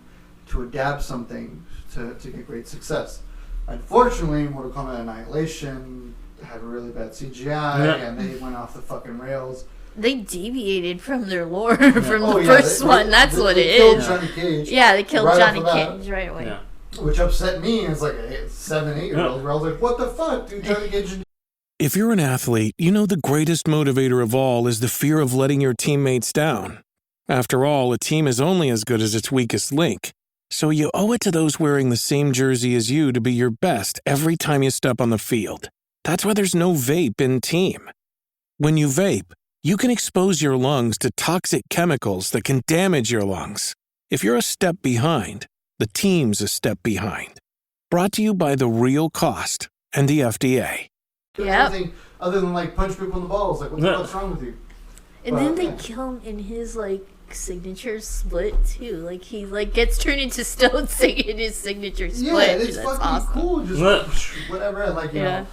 A: to adapt something to get great success. Unfortunately, Mortal Kombat Annihilation had really bad CGI, and they went off the fucking rails.
C: They deviated from their lore from the first one. That's what it is.
A: They killed Johnny Cage.
C: Yeah, they killed Johnny Cage right away.
A: Yeah. Which upset me as like a 7-8-year-old, where I was like, what the fuck, dude? Johnny Cage.
D: If you're an athlete, you know the greatest motivator of all is the fear of letting your teammates down. After all, a team is only as good as its weakest link. So you owe it to those wearing the same jersey as you to be your best every time you step on the field. That's why there's no vape in team. When you vape, you can expose your lungs to toxic chemicals that can damage your lungs. If you're a step behind, the team's a step behind. Brought to you by The Real Cost and the FDA.
A: Anything other than like punch people in the balls. Like, what the fuck's wrong with you?
C: And then they kill him in his like signature split too. Like he like gets turned into stone singing his signature split.
A: Yeah, it's
C: That's
A: fucking
C: awesome.
A: cool. Just whatever. And like, you know,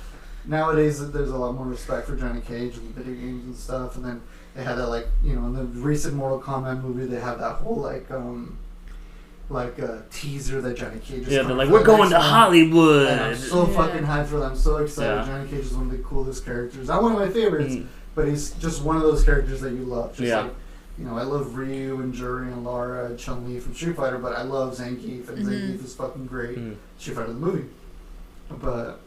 A: nowadays there's a lot more respect for Johnny Cage and video games and stuff. And then they had that, like, in the recent Mortal Kombat movie, they have that whole like a teaser that Johnny Cage is
B: they're like, we're going to Hollywood.
A: And I'm so fucking hyped for that. I'm so excited.
B: Yeah.
A: Johnny Cage is one of the coolest characters. Not one of my favorites, but he's just one of those characters that you love. Just like, I love Ryu and Juri and Lara and Chun-Li from Street Fighter, but I love Zangief, and Zangief is fucking great. Street Fighter the movie. But,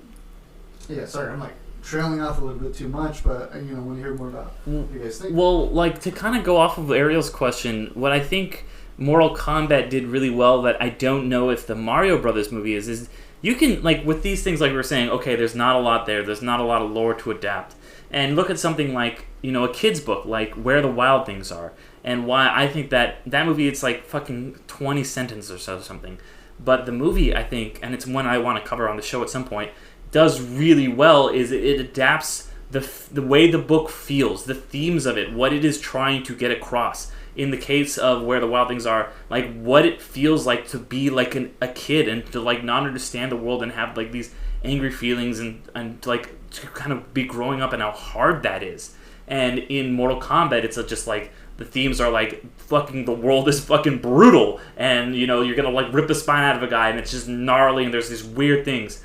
A: yeah, sorry, I'm like trailing off a little bit too much, but, I want to hear more about what you guys think.
B: Well, like, to kind of go off of Ariel's question, what I think Mortal Kombat did really well that I don't know if the Mario Brothers movie is you can, like, with these things, like we were saying, okay, there's not a lot there's not a lot of lore to adapt. And look at something like, a kid's book, like Where the Wild Things Are. And why I think that movie, it's like fucking 20 sentences or so something. But the movie, I think, and it's one I want to cover on the show at some point, does really well is it adapts the way the book feels, the themes of it, what it is trying to get across. in the case of Where the Wild Things Are, like what it feels like to be like a kid and to like not understand the world and have like these angry feelings and like to kind of be growing up and how hard that is. And in Mortal Kombat, it's just like the themes are like fucking the world is fucking brutal, and you know you're gonna like rip the spine out of a guy, and it's just gnarly, and there's these weird things.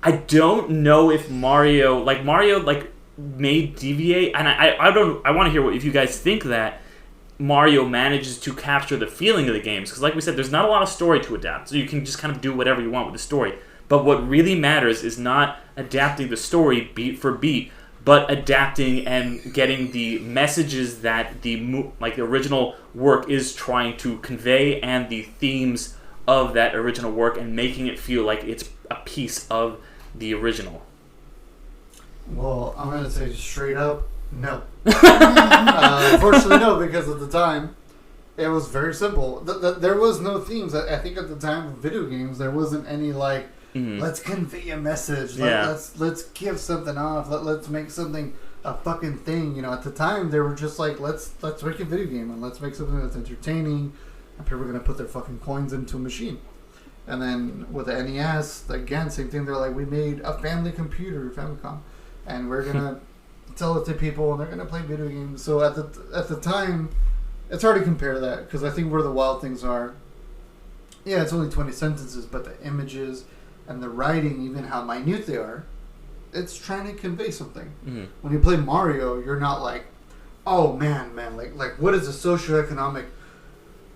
B: I don't know if Mario may deviate, and I want to hear if you guys think that Mario manages to capture the feeling of the games, because like we said, there's not a lot of story to adapt, so you can just kind of do whatever you want with the story. But what really matters is not adapting the story beat for beat, but adapting and getting the messages that the original work is trying to convey and the themes of that original work, and making it feel like it's a piece of the original.
A: Well, I'm going to say straight up, no. Unfortunately, no, because at the time, it was very simple. There was no themes. I think at the time of video games, there wasn't any like, let's convey a message. Let's give something off. Let's make something a fucking thing. You know, at the time, they were just like, let's make a video game and let's make something that's entertaining, and people are going to put their fucking coins into a machine. And then with the NES, again, same thing. They're like, we made a family computer, Famicom, and we're gonna tell it to people, and they're gonna play video games. So at the time, it's hard to compare that, because I think Where the Wild Things Are, yeah, it's only 20 sentences, but the images and the writing, even how minute they are, it's trying to convey something. Mm-hmm. When you play Mario, you're not like, oh man, like what is the socioeconomic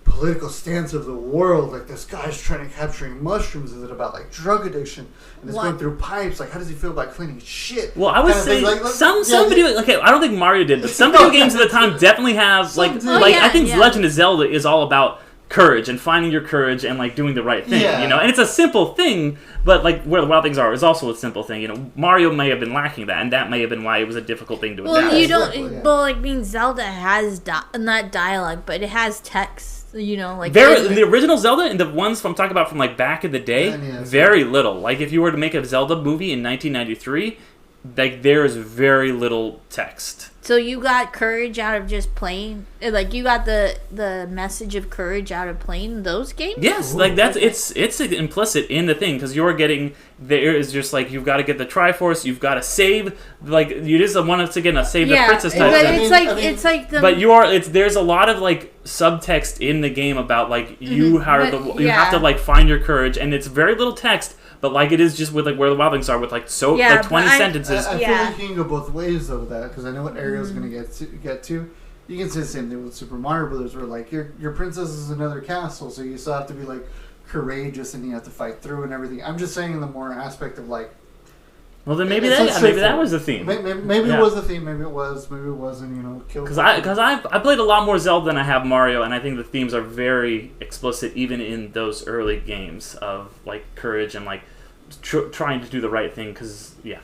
A: political stance of the world? Like, this guy's trying to capturing mushrooms. Is it about like drug addiction? And it's going through pipes. Like, how does he feel about cleaning shit?
B: Well, I would say some video. Okay, I don't think Mario did, but some video games at the time definitely have I think Legend of Zelda is all about courage and finding your courage and like doing the right thing. You know, and it's a simple thing, but like Where the Wild Things Are is also a simple thing. You know, Mario may have been lacking that, and that may have been why it was a difficult thing to adapt.
C: Well, you don't. Well, like, Zelda has not dialogue, but it has text. You know, like
B: the original Zelda and the ones I'm talking about from like back in the day, very little. Like if you were to make a Zelda movie in 1993, like there is very little text.
C: So you got courage out of just playing, like you got the message of courage out of playing those games.
B: Yes, like that's it's implicit in the thing, because you're getting there is just like you've got to get the Triforce, you've got to save, like you just want to get a save the princess type.
C: But
B: there's a lot of like subtext in the game about like you have to like find your courage, and it's very little text. But like it is just with like Where the Wild Things Are with like 20 sentences.
A: I feel like you can go both ways though with that, because I know what Ariel's going to get to. You can say the same thing with Super Mario Brothers, where like your princess is another castle, so you still have to be like courageous and you have to fight through and everything. I'm just saying the more aspect of like.
B: Well, then maybe that was the theme.
A: Maybe it was the theme. Maybe it wasn't. You know,
B: because I played a lot more Zelda than I have Mario, and I think the themes are very explicit even in those early games of like courage and like trying to do the right thing. Because yeah,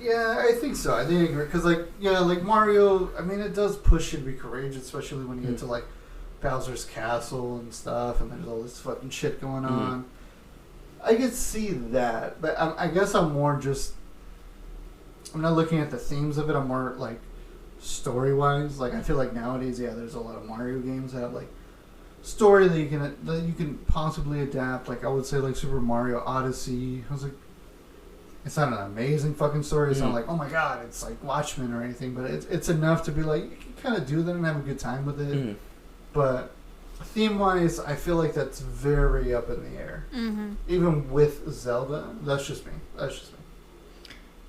A: I think so. I think because like Mario, I mean, it does push you to be courageous, especially when you get to like Bowser's castle and stuff, and there's all this fucking shit going on. I could see that, but I guess I'm more just. I'm not looking at the themes of it. I'm more like story-wise. Like I feel like nowadays, there's a lot of Mario games that have like story that you can possibly adapt. Like I would say, like Super Mario Odyssey. I was like, it's not an amazing fucking story. It's not like, oh my god, it's like Watchmen or anything. But it's enough to be like, you can kind of do that and have a good time with it. But theme-wise, I feel like that's very up in the air. Even with Zelda, that's just me.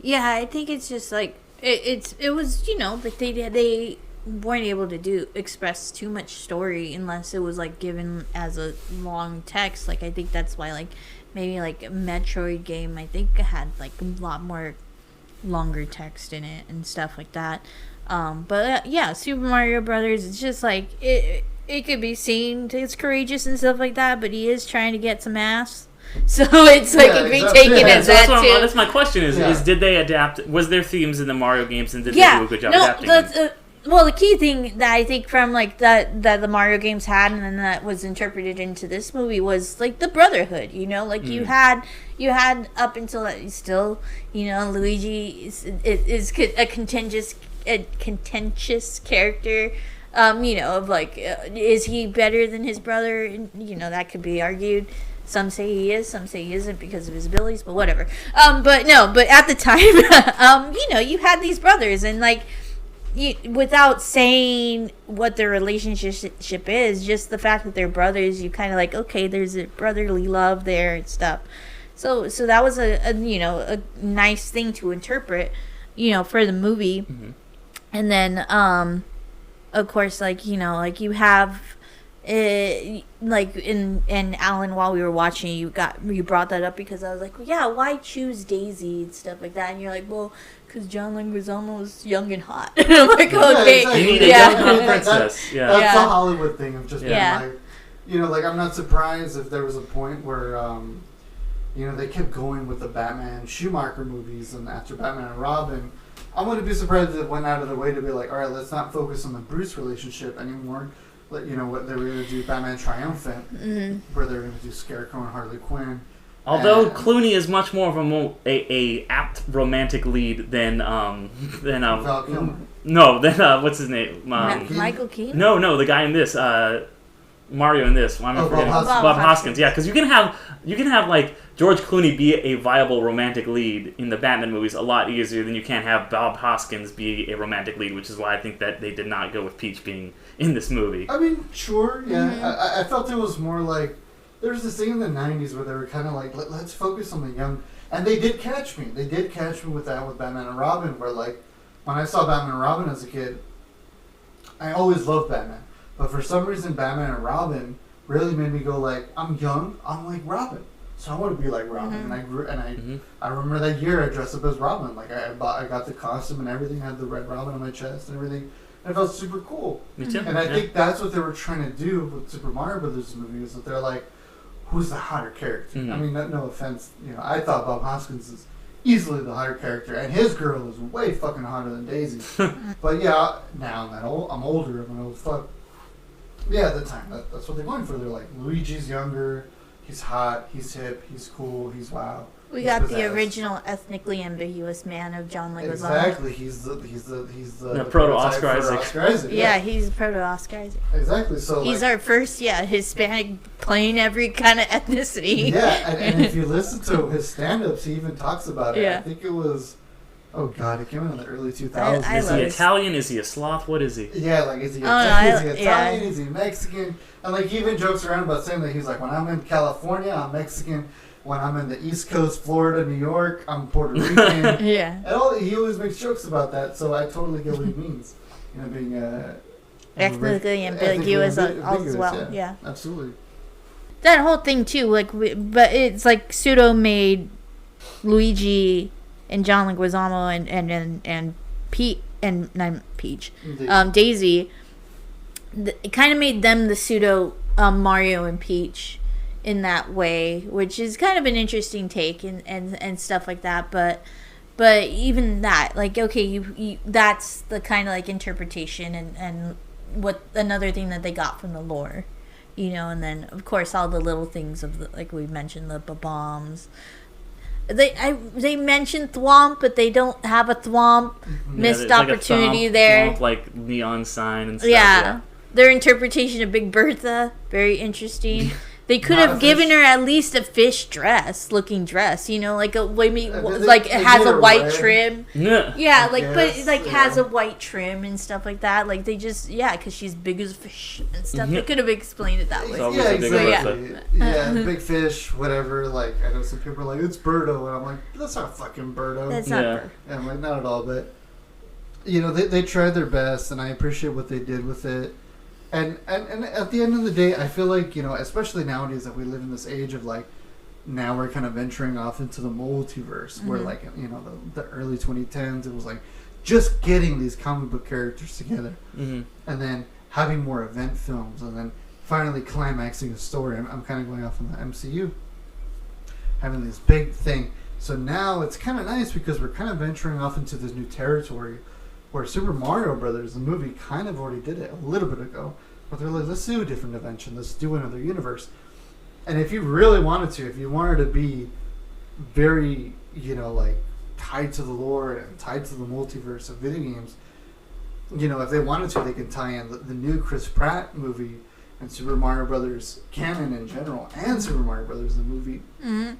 C: Yeah, I think it's just like it was, you know, like they weren't able to express too much story unless it was like given as a long text. Like I think that's why like maybe like a Metroid game I think had like a lot more longer text in it and stuff like that. But Super Mario Brothers, it's just like it could be seen it's courageous and stuff like that, but he is trying to get some ass. So it's like it could be taken as that too.
B: That's my question is did they adapt? Was there themes in the Mario games, and did they do a good job adapting them?
C: Well, the key thing that I think from like that the Mario games had, and then that was interpreted into this movie, was like the brotherhood. You know, like you had up until that still, you know, Luigi is a contentious character. Of like, is he better than his brother? That could be argued. Some say he is, some say he isn't because of his abilities, but whatever. But at the time, you had these brothers, and like, without saying what their relationship is, just the fact that they're brothers, you kind of like, okay, there's a brotherly love there and stuff. So that was a nice thing to interpret, for the movie.
B: Mm-hmm.
C: And then, of course, like, you have, like in Alan, while we were watching, you brought that up because I was like, well, yeah, why choose Daisy and stuff like that? And you're like, well, because John Leguizamo was young and hot. And I'm like, okay,
B: you need a young princess.
A: That's a Hollywood thing of just being
C: Yeah.
A: like, like I'm not surprised if there was a point where, they kept going with the Batman Schumacher movies, and after Batman and Robin, I wouldn't be surprised if it went out of their way to be like, all right, let's not focus on the Bruce relationship anymore. What they were going to do, Batman Triumphant, where they were going to do Scarecrow and Harley Quinn.
B: Although Clooney is much more of a apt romantic lead than
A: Val Kilmer.
B: what's his name?
C: Michael Keaton?
B: No, the guy in this, Mario in this. Why am I forgetting? Bob Hoskins. Yeah, because you can have like George Clooney be a viable romantic lead in the Batman movies a lot easier than you can have Bob Hoskins be a romantic lead, which is why I think that they did not go with Peach being in this movie.
A: I mean, sure, yeah. Mm-hmm. I felt it was more like there was this thing in the 90s where they were kind of like, let's focus on the young, and they did catch me. They did catch me with that with Batman and Robin, where like when I saw Batman and Robin as a kid, I always loved Batman. But for some reason, Batman and Robin really made me go like, I'm young, I'm like Robin, so I want to be like Robin.
C: Mm-hmm.
A: And I remember that year I dressed up as Robin. Like I got the costume and everything, had the red Robin on my chest and everything. And it felt super cool.
B: Me too.
A: And I think that's what they were trying to do with Super Mario Brothers movie, is that they're like, who's the hotter character?
B: Mm-hmm.
A: I mean, no offense, I thought Bob Hoskins is easily the hotter character, and his girl is way fucking hotter than Daisy. But yeah, now I'm older, I'm an old fuck. Yeah, at the time, that's what they're going for. They're like, Luigi's younger, he's hot, he's hip, he's cool, he's wow.
C: We got the original ethnically ambiguous man of John Leguizamo.
A: Exactly, he's the
B: proto-Oscar Isaac.
C: Yeah, he's proto-Oscar Isaac.
A: Exactly, so
C: he's our first, Hispanic playing every kind of ethnicity.
A: Yeah, and if you listen to his stand-ups, he even talks about it.
C: Yeah.
A: I think it was, oh god, it came out in the early 2000s.
B: Is he Italian? Is he a sloth? What is he?
A: Yeah, like is he Italian? Is he Mexican? And like he even jokes around about saying that he's like, when I'm in California, I'm Mexican. When I'm in the East Coast, Florida, New York, I'm Puerto Rican.
C: Yeah.
A: And he always makes jokes about that, so I totally get what he means. Being
C: ethnically ambiguous as well. Yeah.
A: Absolutely.
C: That whole thing too, like, but it's like Pseudo made Luigi and John Leguizamo and Pete and not Peach, Daisy. It kind of made them the pseudo Mario and Peach in that way, which is kind of an interesting take and stuff like that. But even that, like, okay, you that's the kind of like interpretation and what another thing that they got from the lore, and then of course all the little things of the, like we mentioned, the bombs. They mentioned Thwomp, but they don't have a Thwomp. Missed opportunity
B: like
C: there.
B: Thwomp, like neon sign and stuff.
C: Yeah. Their interpretation of Big Bertha, very interesting. They could have given her at least a fish looking dress, like a like it has a white trim. Yeah, has a white trim and stuff like that. Like they just because she's big as a fish and stuff. They could have explained it that way.
A: Yeah, exactly. Yeah, big fish, whatever. Like I know some people are like, it's Birdo, and I'm like, that's not fucking Birdo.
C: That's not Birdo.
A: Yeah, I'm like, not at all. But they tried their best, and I appreciate what they did with it. And at the end of the day, I feel like, especially nowadays that we live in this age of like, now we're kind of venturing off into the multiverse where like, the early 2010s, it was like just getting these comic book characters together and then having more event films and then finally climaxing a story. I'm kind of going off on the MCU, having this big thing. So now it's kind of nice because we're kind of venturing off into this new territory where Super Mario Brothers, the movie, kind of already did it a little bit ago. But they're like, let's do a different dimension. Let's do another universe. And if you really wanted to, if you wanted to be very, like, tied to the lore and tied to the multiverse of video games, if they wanted to, they could tie in the new Chris Pratt movie and Super Mario Brothers canon in general, and Super Mario Brothers the movie.
C: Mm-hmm.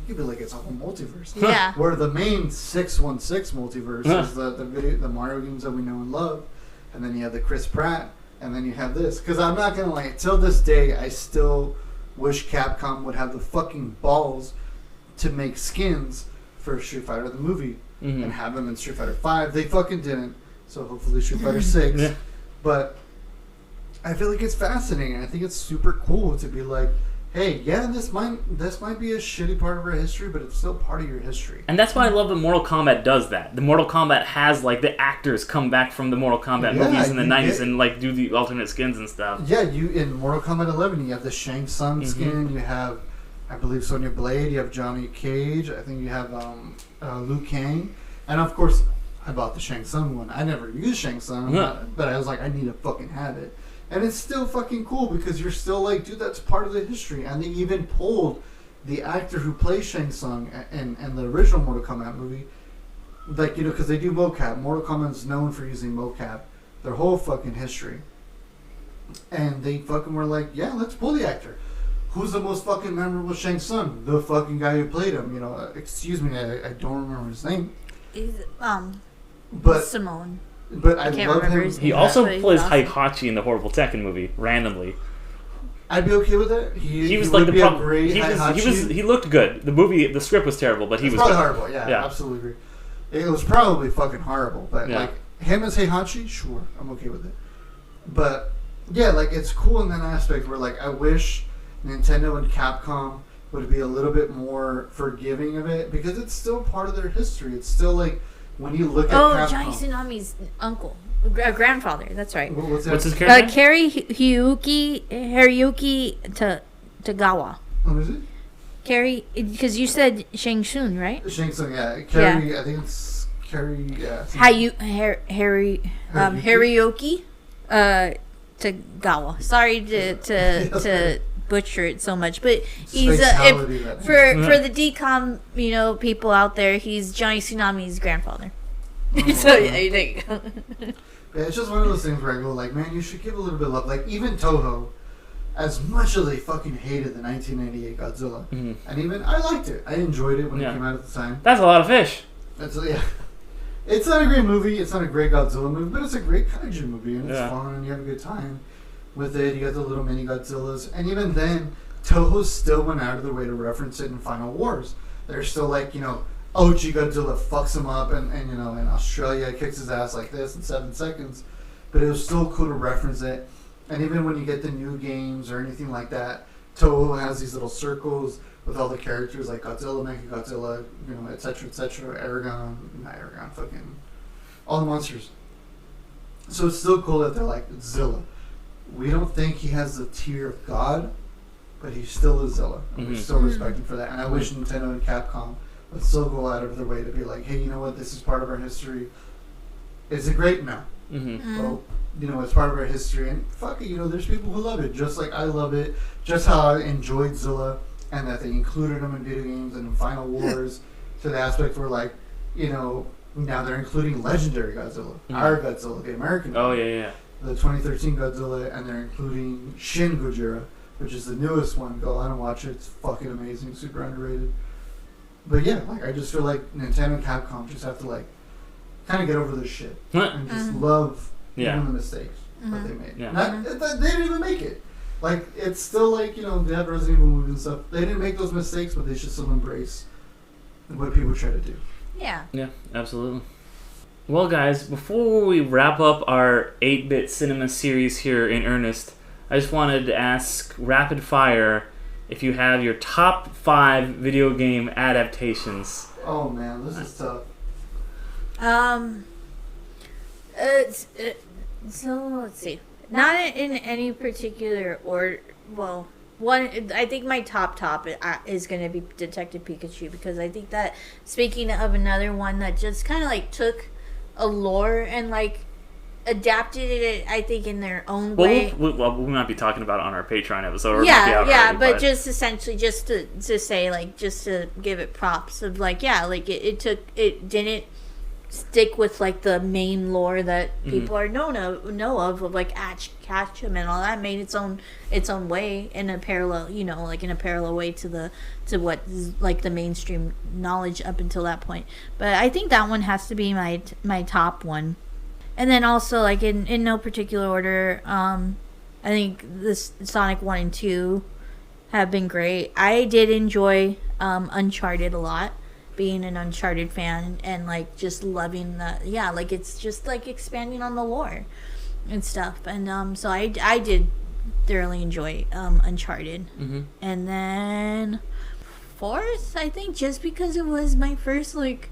A: You could be like it's a whole multiverse.
C: Yeah.
A: Where the main 616 multiverse is the Mario games that we know and love, and then you have the Chris Pratt, and then you have this. Because I'm not gonna lie, till this day, I still wish Capcom would have the fucking balls to make skins for Street Fighter the movie and have them in Street Fighter 5. They fucking didn't. So hopefully Street Fighter 6.
B: Yeah.
A: But I feel like it's fascinating. I think it's super cool to be like, hey, yeah, this might be a shitty part of our history, but it's still part of your history.
B: And that's why I love that Mortal Kombat does that. The Mortal Kombat has like the actors come back from the Mortal Kombat movies in the 90s and like do the alternate skins and stuff.
A: Yeah, you in Mortal Kombat 11, you have the Shang Tsung skin, you have, I believe, Sonya Blade, you have Johnny Cage, I think you have Liu Kang, and of course, I bought the Shang Tsung one. I never used Shang Tsung, but I was like, I need to fucking have it. And it's still fucking cool because you're still like, dude, that's part of the history. And they even pulled the actor who plays Shang Tsung in the original Mortal Kombat movie, like, because they do mocap. Mortal Kombat is known for using mocap their whole fucking history. And they fucking were like, yeah, let's pull the actor. Who's the most fucking memorable Shang Tsung? The fucking guy who played him. Excuse me, I don't remember his name.
C: He's,
A: but
C: Simone.
A: But I love him.
B: He also plays Heihachi in the Horrible Tekken movie randomly.
A: I'd be okay with it. He
B: was
A: would
B: like
A: be a great Heihachi.
B: He looked good. The script was terrible, but he was
A: probably
B: good.
A: horrible. Yeah, absolutely. It was probably fucking horrible, but like him as Heihachi, sure, I'm okay with it. But yeah, like it's cool in that aspect where like I wish Nintendo and Capcom would be a little bit more forgiving of it because it's still part of their history. It's still like when you look at Capcom.
C: Johnny Tsunami's uncle. Grandfather, that's right.
A: What's
B: his character name?
C: Kari Hiroyuki Tagawa.
A: What is it?
C: Kari, because you said Shang Tsung, right?
A: Shang Tsung, yeah. Kari, I think it's Kari, yeah.
C: Hiroyuki Tagawa. Sorry to butcher it so much, but he's for the DCOM people out there, he's Johnny Tsunami's grandfather. So yeah, there you go.
A: Yeah, it's just one of those things where I go like, man, you should give a little bit of love. Like even Toho, as much as they fucking hated the 1998 Godzilla, and even I liked it. I enjoyed it when it came out at the time.
B: That's a lot of fish.
A: It's not a great movie. It's not a great Godzilla movie, but it's a great kaiju movie, and it's fun, and you have a good time with it. You got the little mini Godzillas, and even then, Toho still went out of their way to reference it in Final Wars. They're still like, OG Godzilla fucks him up, and in Australia kicks his ass like this in 7 seconds. But it was still cool to reference it. And even when you get the new games or anything like that, Toho has these little circles with all the characters like Godzilla, Mechagodzilla, etc., Aragon, fucking all the monsters. So it's still cool that they're like Zilla. We don't think he has the tier of God, but he's still a Zilla. And we still respect him for that. And I wish Nintendo and Capcom would still go out of their way to be like, hey, you know what? This is part of our history. Is it great? No. Well, it's part of our history. And fuck it, there's people who love it. Just like I love it. Just how I enjoyed Zilla and that they included him in video games and in Final Wars to the aspect where, like, now they're including Legendary Godzilla. Our Godzilla, the American one.
B: Oh, yeah.
A: The 2013 Godzilla, and they're including Shin Gojira, which is the newest one. Go on and watch it. It's fucking amazing. Super underrated. But yeah, like I just feel like Nintendo and Capcom just have to like kind of get over this shit and just love even the mistakes that they made. Yeah. They didn't even make it. Like it's still like they have Resident Evil movies and stuff. They didn't make those mistakes, but they should still embrace what people try to do.
C: Yeah.
B: Yeah, absolutely. Well, guys, before we wrap up our 8-bit cinema series here in earnest, I just wanted to ask rapid fire if you have your top 5 video game adaptations.
A: Oh man, this is tough.
C: So let's see. Not in any particular order. Well, I think my top is going to be Detective Pikachu because I think that speaking of another one that just kind of like took a lore and like adapted it, I think, in their own way.
B: We might be talking about it on our Patreon episode.
C: But just essentially just to say, like, just to give it props of, like, it didn't stick with like the main lore that people are know of like Ash Ketchum and all that, made its own way in a parallel, like in a parallel way to what is like the mainstream knowledge up until that point. But I think that one has to be my top one. And then also, like in no particular order, I think this Sonic 1 and 2 have been great. I did enjoy Uncharted a lot, being an Uncharted fan and like just loving like it's just like expanding on the lore and stuff. And so I did thoroughly enjoy Uncharted. And then fourth, I think, just because it was my first like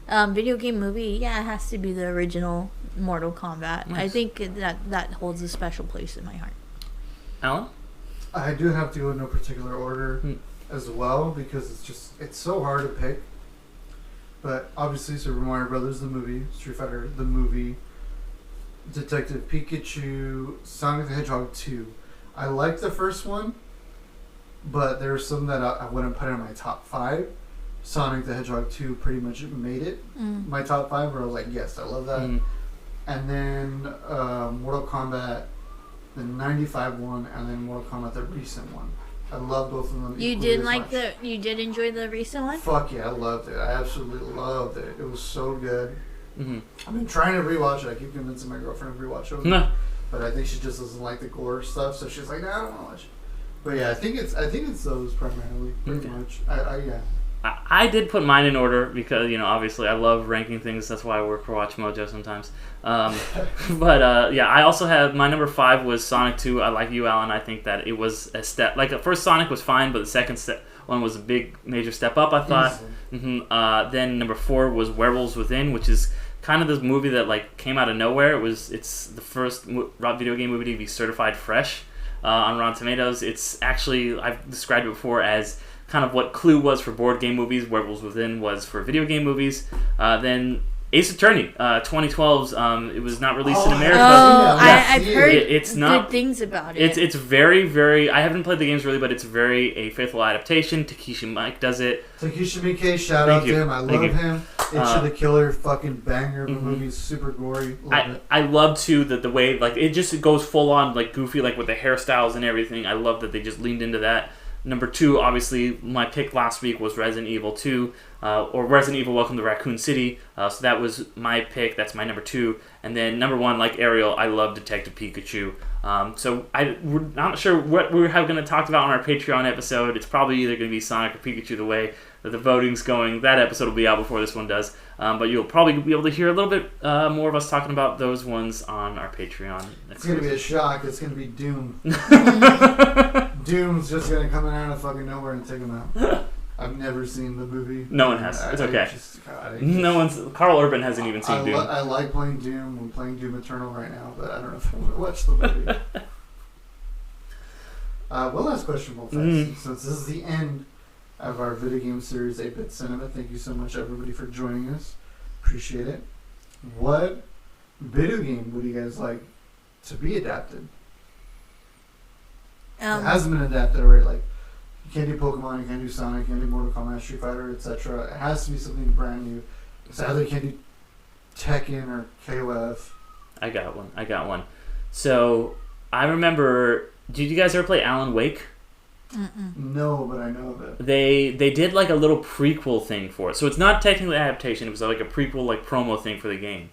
C: video game movie, it has to be the original Mortal Kombat. Nice. I think that holds a special place in my heart.
B: Alan?
A: I do have to go in no particular order as well, because it's so hard to pick. But obviously Super Mario Brothers the movie, Street Fighter the movie, Detective Pikachu, Sonic the Hedgehog 2. I liked the first one, but there's some that I wouldn't put in my top 5. Sonic the Hedgehog 2 pretty much made it my top 5, where I was like, yes, I love that. And then Mortal Kombat, the 95 one, and then Mortal Kombat, the recent one. I love both of them.
C: You did enjoy the recent one?
A: Fuck yeah, I loved it. I absolutely loved it. It was so good. I've been trying to rewatch it. I keep convincing my girlfriend to rewatch it with me. But I think she just doesn't like the gore stuff, so she's like, nah, I don't want to watch it. But yeah, I think it's those primarily, pretty much. Yeah.
B: I did put mine in order because, obviously I love ranking things. That's why I work for Watch Mojo sometimes. But I also have my number 5 was Sonic 2. I like you, Alan. I think that it was a step. Like, the first Sonic was fine, but the second one was a big, major step up, I thought. Then number 4 was Werewolves Within, which is kind of this movie that like came out of nowhere. It's the first video game movie to be certified fresh on Rotten Tomatoes. It's actually, I've described it before as kind of what Clue was for board game movies, Werewolves Within was for video game movies. Then Ace Attorney, 2012's. It was not released in America.
C: I've heard
B: it's not
C: good things about it.
B: It's very, very. I haven't played the games really, but it's very a faithful adaptation. Takeshi Miike does it.
A: Takeshi Miike, shout out to him. I love him. Itchy the Killer, fucking banger of a movie, super gory.
B: I love too that the way like it just goes full on like goofy, like with the hairstyles and everything. I love that they just leaned into that. Number 2, obviously, my pick last week was Resident Evil 2, or Resident Evil Welcome to Raccoon City. So that was my pick. That's my number 2. And then number 1, like Ariel, I love Detective Pikachu. So we're not sure what we're going to talk about on our Patreon episode. It's probably either going to be Sonic or Pikachu, the way that the voting's going. That episode will be out before this one does. But you'll probably be able to hear a little bit more of us talking about those ones on our Patreon.
A: It's going to be a shock. It's going to be Doom. Doom's just going to come out of fucking nowhere and take him out. I've never seen the movie.
B: No one has. It's okay. Carl Urban hasn't even seen Doom.
A: I like playing Doom. I'm playing Doom Eternal right now, but I don't know if I'm going to watch the movie. One last question, Wolfest. Since this is the end of our video game series, 8-Bit Cinema, thank you so much, everybody, for joining us. Appreciate it. What video game would you guys like to be adapted? It hasn't been adapted already. Like, you can't do Pokemon, you can't do Sonic, you can't do Mortal Kombat, Street Fighter, etc. It has to be something brand new. Sadly, you can't do Tekken or KOF.
B: I got one. So, I remember... Did you guys ever play Alan Wake?
A: No, but I know of it.
B: They did like a little prequel thing for it. So it's not technically adaptation. It was like a prequel, like promo thing for the game.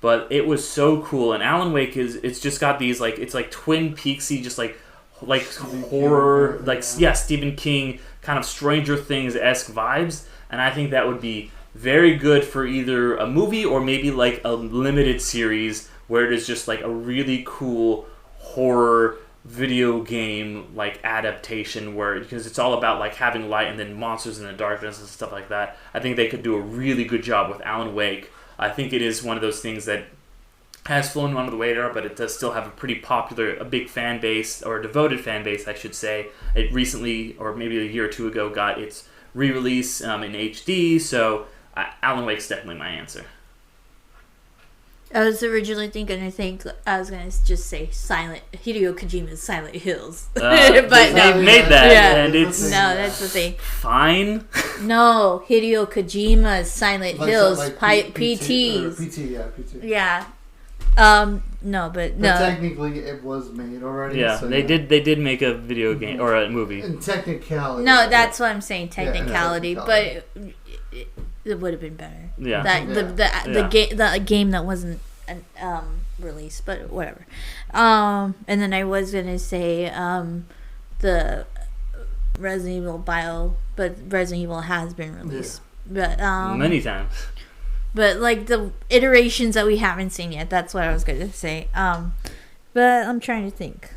B: But it was so cool. And Alan Wake it's just got these like, it's like Twin Peaksy, just like horror, King, Stephen King kind of Stranger Things-esque vibes. And I think that would be very good for either a movie or maybe like a limited series where it is just like a really cool horror video game like adaptation because it's all about like having light and then monsters in the darkness and stuff like that. I think they could do a really good job with Alan Wake. I think it is one of those things that has flown under the radar, but it does still have a big fan base, or a devoted fan base, I should say. It recently, or maybe a year or two ago, got its re-release in HD, so Alan Wake's definitely my answer.
C: I was originally thinking. I was gonna just say Hideo Kojima's Silent Hills, but
B: they made that, and it's
C: that's the thing.
B: Fine.
C: No, Hideo Kojima's Silent Hills, PT.
A: PT.
C: Yeah. No, but no.
A: Technically, it was made already.
B: Yeah,
A: so
B: they did make a video game or a movie.
A: In technicality.
C: No, that's what I'm saying. Technicality,
A: technicality.
C: but it would have been better.
B: Yeah.
C: The game that wasn't released, but whatever. And then I was gonna say the Resident Evil but Resident Evil has been released. But
B: many times.
C: But like the iterations that we haven't seen yet, that's what I was gonna say. But I'm trying to think.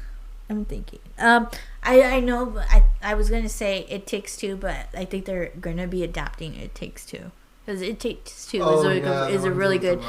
C: I'm thinking. I know, but I was gonna say It Takes Two, but I think they're gonna be adapting It Takes Two because It Takes Two is a really good.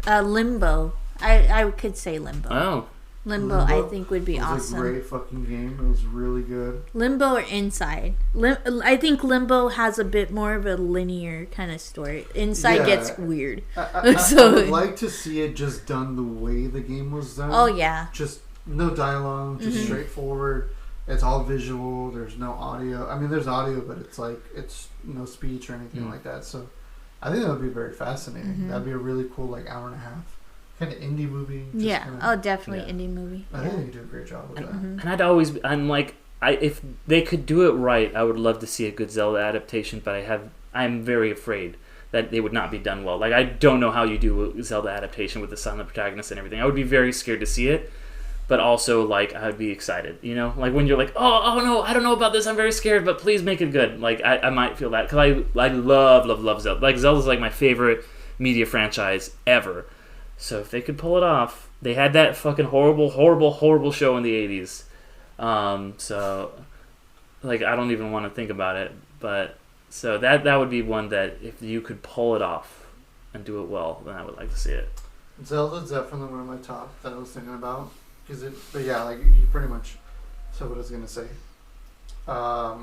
C: Limbo. I could say Limbo.
B: Oh.
C: Limbo, I think, would be awesome.
A: It was a great fucking game. It was really good.
C: Limbo or Inside. I think Limbo has a bit more of a linear kind of story. Inside gets weird.
A: I would like to see it just done the way the game was done.
C: Oh, yeah.
A: Just no dialogue, just straightforward. It's all visual. There's no audio. I mean, there's audio, but it's no speech or anything like that. So I think that would be very fascinating. That'd be a really cool, like, hour and a half. Kind of indie movie.
C: Definitely indie movie.
A: I think they do a great job with that.
B: And if they could do it right, I would love to see a good Zelda adaptation, but I'm very afraid that they would not be done well. Like, I don't know how you do a Zelda adaptation with the silent protagonist and everything. I would be very scared to see it, but also, like, I would be excited, you know? Like, when you're like, oh no, I don't know about this, I'm very scared, but please make it good. Like, I might feel that, because I love Zelda. Like, Zelda's, like, my favorite media franchise ever. So if they could pull it off, they had that fucking horrible show in the 80s. So, like, I don't even want to think about it. But, so that would be one that if you could pull it off and do it well, then I would like to see it.
A: Zelda's definitely one of my top that I was thinking about. But yeah, like, you pretty much said what I was going to say. I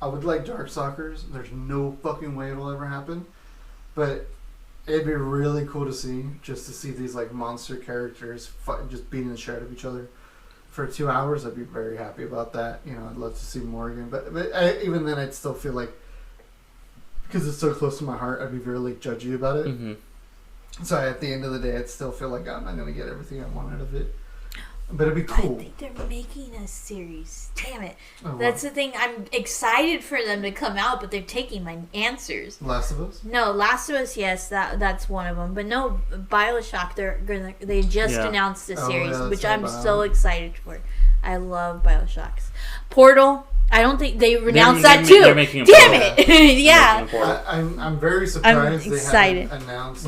A: would like Darkstalkers. There's no fucking way it'll ever happen. But it'd be really cool to see these like monster characters just beating the shit out of each other for 2 hours. I'd be very happy about that. You know, I'd love to see more again. But even then, I'd still feel like, because it's so close to my heart, I'd be very like judgy about it. Mm-hmm. So at the end of the day, I'd still feel like I'm not gonna get everything I want out of it. But it'd be cool.
C: I think they're making a series. Damn it. Oh, that's the thing. I'm excited for them to come out, but they're taking my answers.
A: Last of Us?
C: No, Last of Us, yes, that's one of them. But no, BioShock, they just announced the series, which I'm so excited for. I love BioShocks. Portal, I don't think they announced that too.
B: They're making
C: Damn it! Yeah.
A: I'm very surprised.
C: I'm excited.
A: They haven't announced.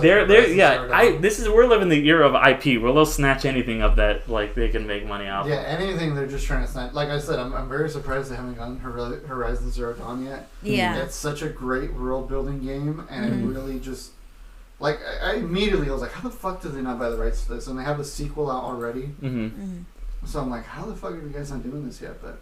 B: We're living the era of IP where they'll snatch anything up that like they can make money off.
A: Yeah, anything they're just trying to snatch. Like I said, I'm very surprised they haven't gotten Horizon Zero Dawn yet.
C: Yeah.
A: It's such a great world building game, and it really just like I immediately was like, how the fuck did they not buy the rights to this? And they have a sequel out already. So I'm like, how the fuck are you guys not doing this yet? But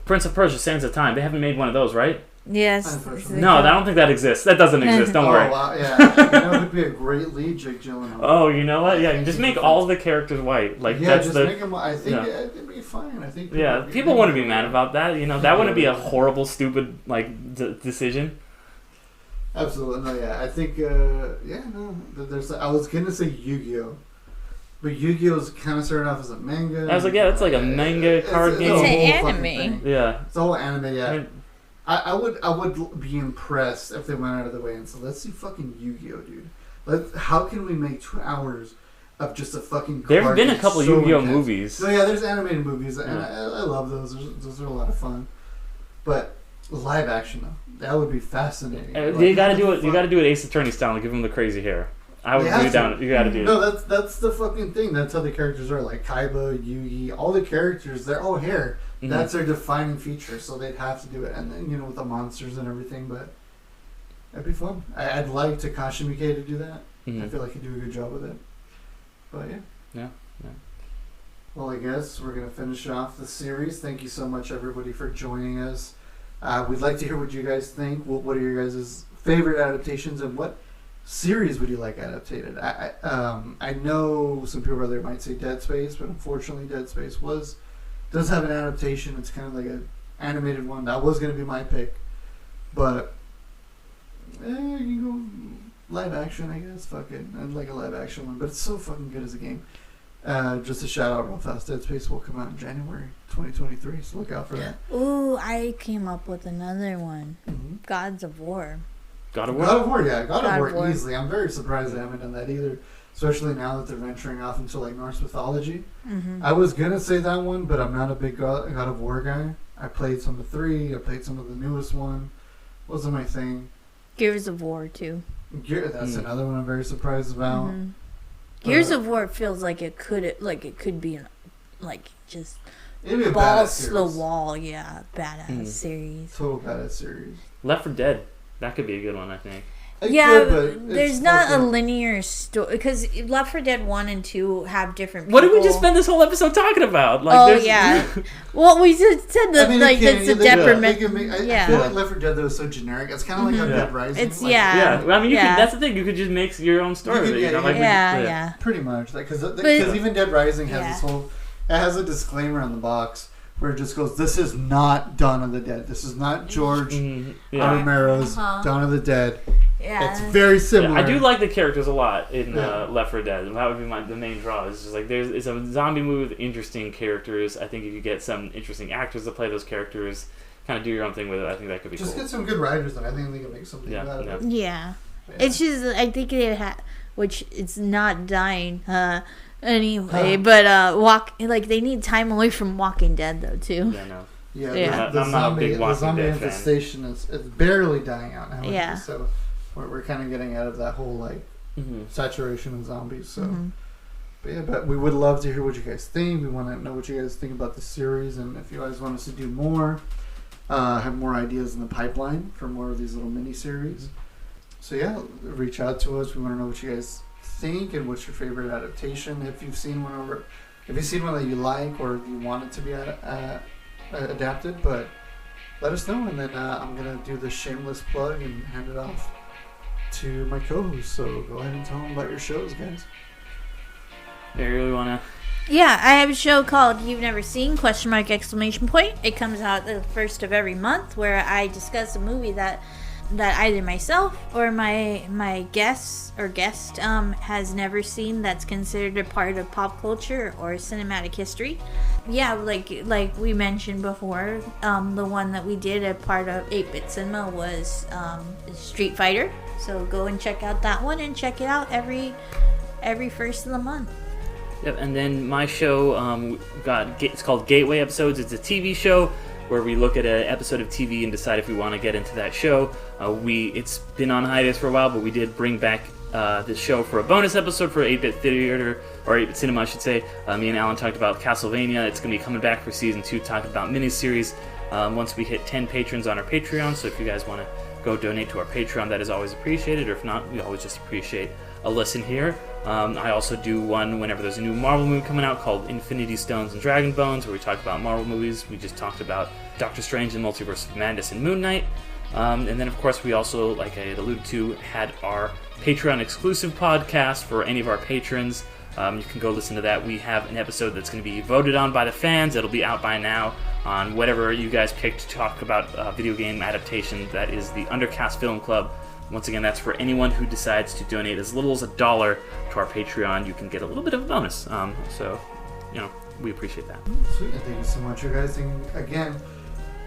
B: Prince of Persia: Sands of Time. They haven't made one of those, right?
C: Yes.
B: No, I don't think that exists. That doesn't exist. Don't worry.
A: Wow, yeah. It would be a great lead, Jake Gyllenhaal.
B: Oh, you know what? Yeah, just make all the characters white. Like that's
A: make them. I think it'd be fine. I think.
B: People wouldn't be mad about that. You know, that wouldn't be a horrible, stupid decision.
A: Absolutely, no. Yeah, I think. There's. I was gonna say Yu-Gi-Oh. But Yu-Gi-Oh's kind of started off as a manga.
B: I was like, it's like a manga card game.
C: It's an anime.
B: Yeah.
A: It's a whole anime, yeah. I would be impressed if they went out of the way and said, let's see fucking Yu-Gi-Oh, dude. How can we make 2 hours of just a fucking card?
B: There have been a couple Yu-Gi-Oh movies.
A: No, yeah, there's animated movies, and I love those. Those are a lot of fun. But live action, though, that would be fascinating.
B: You gotta do it. You gotta do it Ace Attorney style and give him the crazy hair. I would do down. You gotta do it.
A: No, that's the fucking thing. That's how the characters are. Like Kaiba, Yugi, all the characters, they're all hair. Mm-hmm. That's their defining feature. So they'd have to do it. And then with the monsters and everything. But it'd be fun. I'd like Takashi Miike to do that. Mm-hmm. I feel like he'd do a good job with it. But
B: yeah.
A: Well, I guess we're gonna finish off the series. Thank you so much, everybody, for joining us. We'd like to hear what you guys think. What are your guys' favorite adaptations, and what series would you like adapted? I know some people out there might say Dead Space, but unfortunately Dead Space does have an adaptation. It's kind of like an animated one. That was going to be my pick, but you can go live action, I guess. Fuck it. I'd like a live action one, but it's so fucking good as a game. Just a shout out real fast. Dead Space will come out in January 2023, so look out for that.
C: Ooh, I came up with another one.
A: Mm-hmm.
C: Gods of War.
B: God of War?
A: God of War, yeah. God of War easily. I'm very surprised they haven't done that either. Especially now that they're venturing off into like Norse mythology.
C: Mm-hmm.
A: I was gonna say that one, but I'm not a big God of War guy. I played some of 3. I played some of the newest one. Wasn't my thing.
C: Gears of War too.
A: That's another one I'm very surprised about.
C: Mm-hmm. Gears of War feels like it could be just balls to the wall. Yeah, badass series.
A: Total badass series.
B: Left 4 Dead. That could be a good one, I think.
C: There's not a linear story because Left 4 Dead 1 and 2 have different people.
B: What did we just spend this whole episode talking about?
C: Yeah. Well, we just said that it's a detriment.
A: I feel like Left 4 Dead though is so generic. It's kind of like how Dead Rising.
C: It's I
B: mean, that's the thing. You could just make your own story.
A: Pretty much. Because even Dead Rising has this whole. It has a disclaimer on the box. Where it just goes, this is not Dawn of the Dead. This is not George Romero's Dawn of the Dead. Yeah. It's very similar.
B: Yeah, I do like the characters a lot in Left 4 Dead. That would be the main draw. It's just like it's a zombie movie with interesting characters. I think if you get some interesting actors to play those characters, kind of do your own thing with it, I think that could be
A: just
B: cool.
A: get some good writers, and I think they can make something out of it.
C: Yeah. It's just, I think it which it's not dying. Anyway, but they need time away from Walking Dead though too.
B: Yeah, no.
A: Yeah. The zombie infestation is barely dying out now.
C: Yeah.
A: So we're kind of getting out of that whole saturation of zombies. So, but we would love to hear what you guys think. We want to know what you guys think about the series, and if you guys want us to do more, have more ideas in the pipeline for more of these little mini series. So reach out to us. We want to know what you guys think and what's your favorite adaptation. If you've seen one that you like or if you want it to be adapted, but let us know, and then I'm gonna do the shameless plug and hand it off to my co-host. So go ahead and tell them about your shows, guys.
B: You really wanna?
C: Yeah, I have a show called You've Never Seen ? It comes out the first of every month, where I discuss a movie that either myself or my guest has never seen, that's considered a part of pop culture or cinematic history. Yeah, like we mentioned before, the one that we did a part of 8-Bit Cinema was Street Fighter. So go and check out that one, and check it out every first of the month.
B: Yep, and then my show it's called Gateway Episodes. It's a TV show where we look at an episode of TV and decide if we want to get into that show. It's been on hiatus for a while, but we did bring back this show for a bonus episode for 8-Bit Theater, or 8-Bit Cinema, I should say. Me and Alan talked about Castlevania. It's going to be coming back for Season 2, talking about miniseries once we hit 10 patrons on our Patreon. So if you guys want to go donate to our Patreon, that is always appreciated. Or if not, we always just appreciate a listen here. I also do one whenever there's a new Marvel movie coming out called Infinity Stones and Dragon Bones, where we talk about Marvel movies. We just talked about Doctor Strange and Multiverse of Madness and Moon Knight. And then, of course, we also, like I had alluded to, had our Patreon exclusive podcast for any of our patrons. You can go listen to that. We have an episode that's going to be voted on by the fans. It'll be out by now on whatever you guys picked to talk about video game adaptation. That is the Undercast Film Club. Once again, that's for anyone who decides to donate as little as $1 to our Patreon. You can get a little bit of a bonus. We appreciate that.
A: Sweet. Thank you so much, you guys. And again,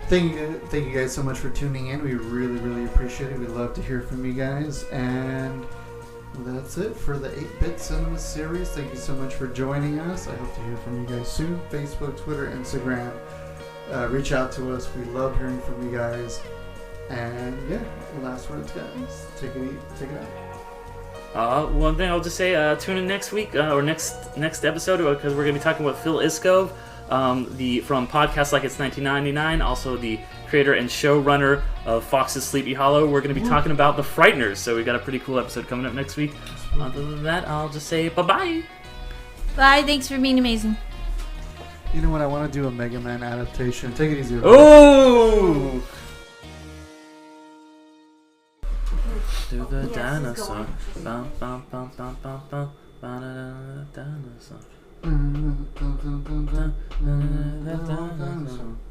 A: thank you guys so much for tuning in. We really, really appreciate it. We'd love to hear from you guys. And that's it for the 8-Bit Cinema series. Thank you so much for joining us. I hope to hear from you guys soon. Facebook, Twitter, Instagram. Reach out to us. We love hearing from you guys. And last words, guys. Take it out.
B: One thing I'll just say, tune in next week or next episode, because we're going to be talking with Phil Iskov, from Podcast Like It's 1999, also the creator and showrunner of Fox's Sleepy Hollow. We're going to be talking about The Frighteners, so we got a pretty cool episode coming up next week. Other than that, I'll just say bye-bye.
C: Bye, thanks for being amazing.
A: You know what? I want to do a Mega Man adaptation. Take it easy.
B: Oh! to the
C: Yes,
B: dinosaur.
C: it's
B: Bum, bum, bum, bum, bum, bum. Dinosaur.
A: Dinosaur.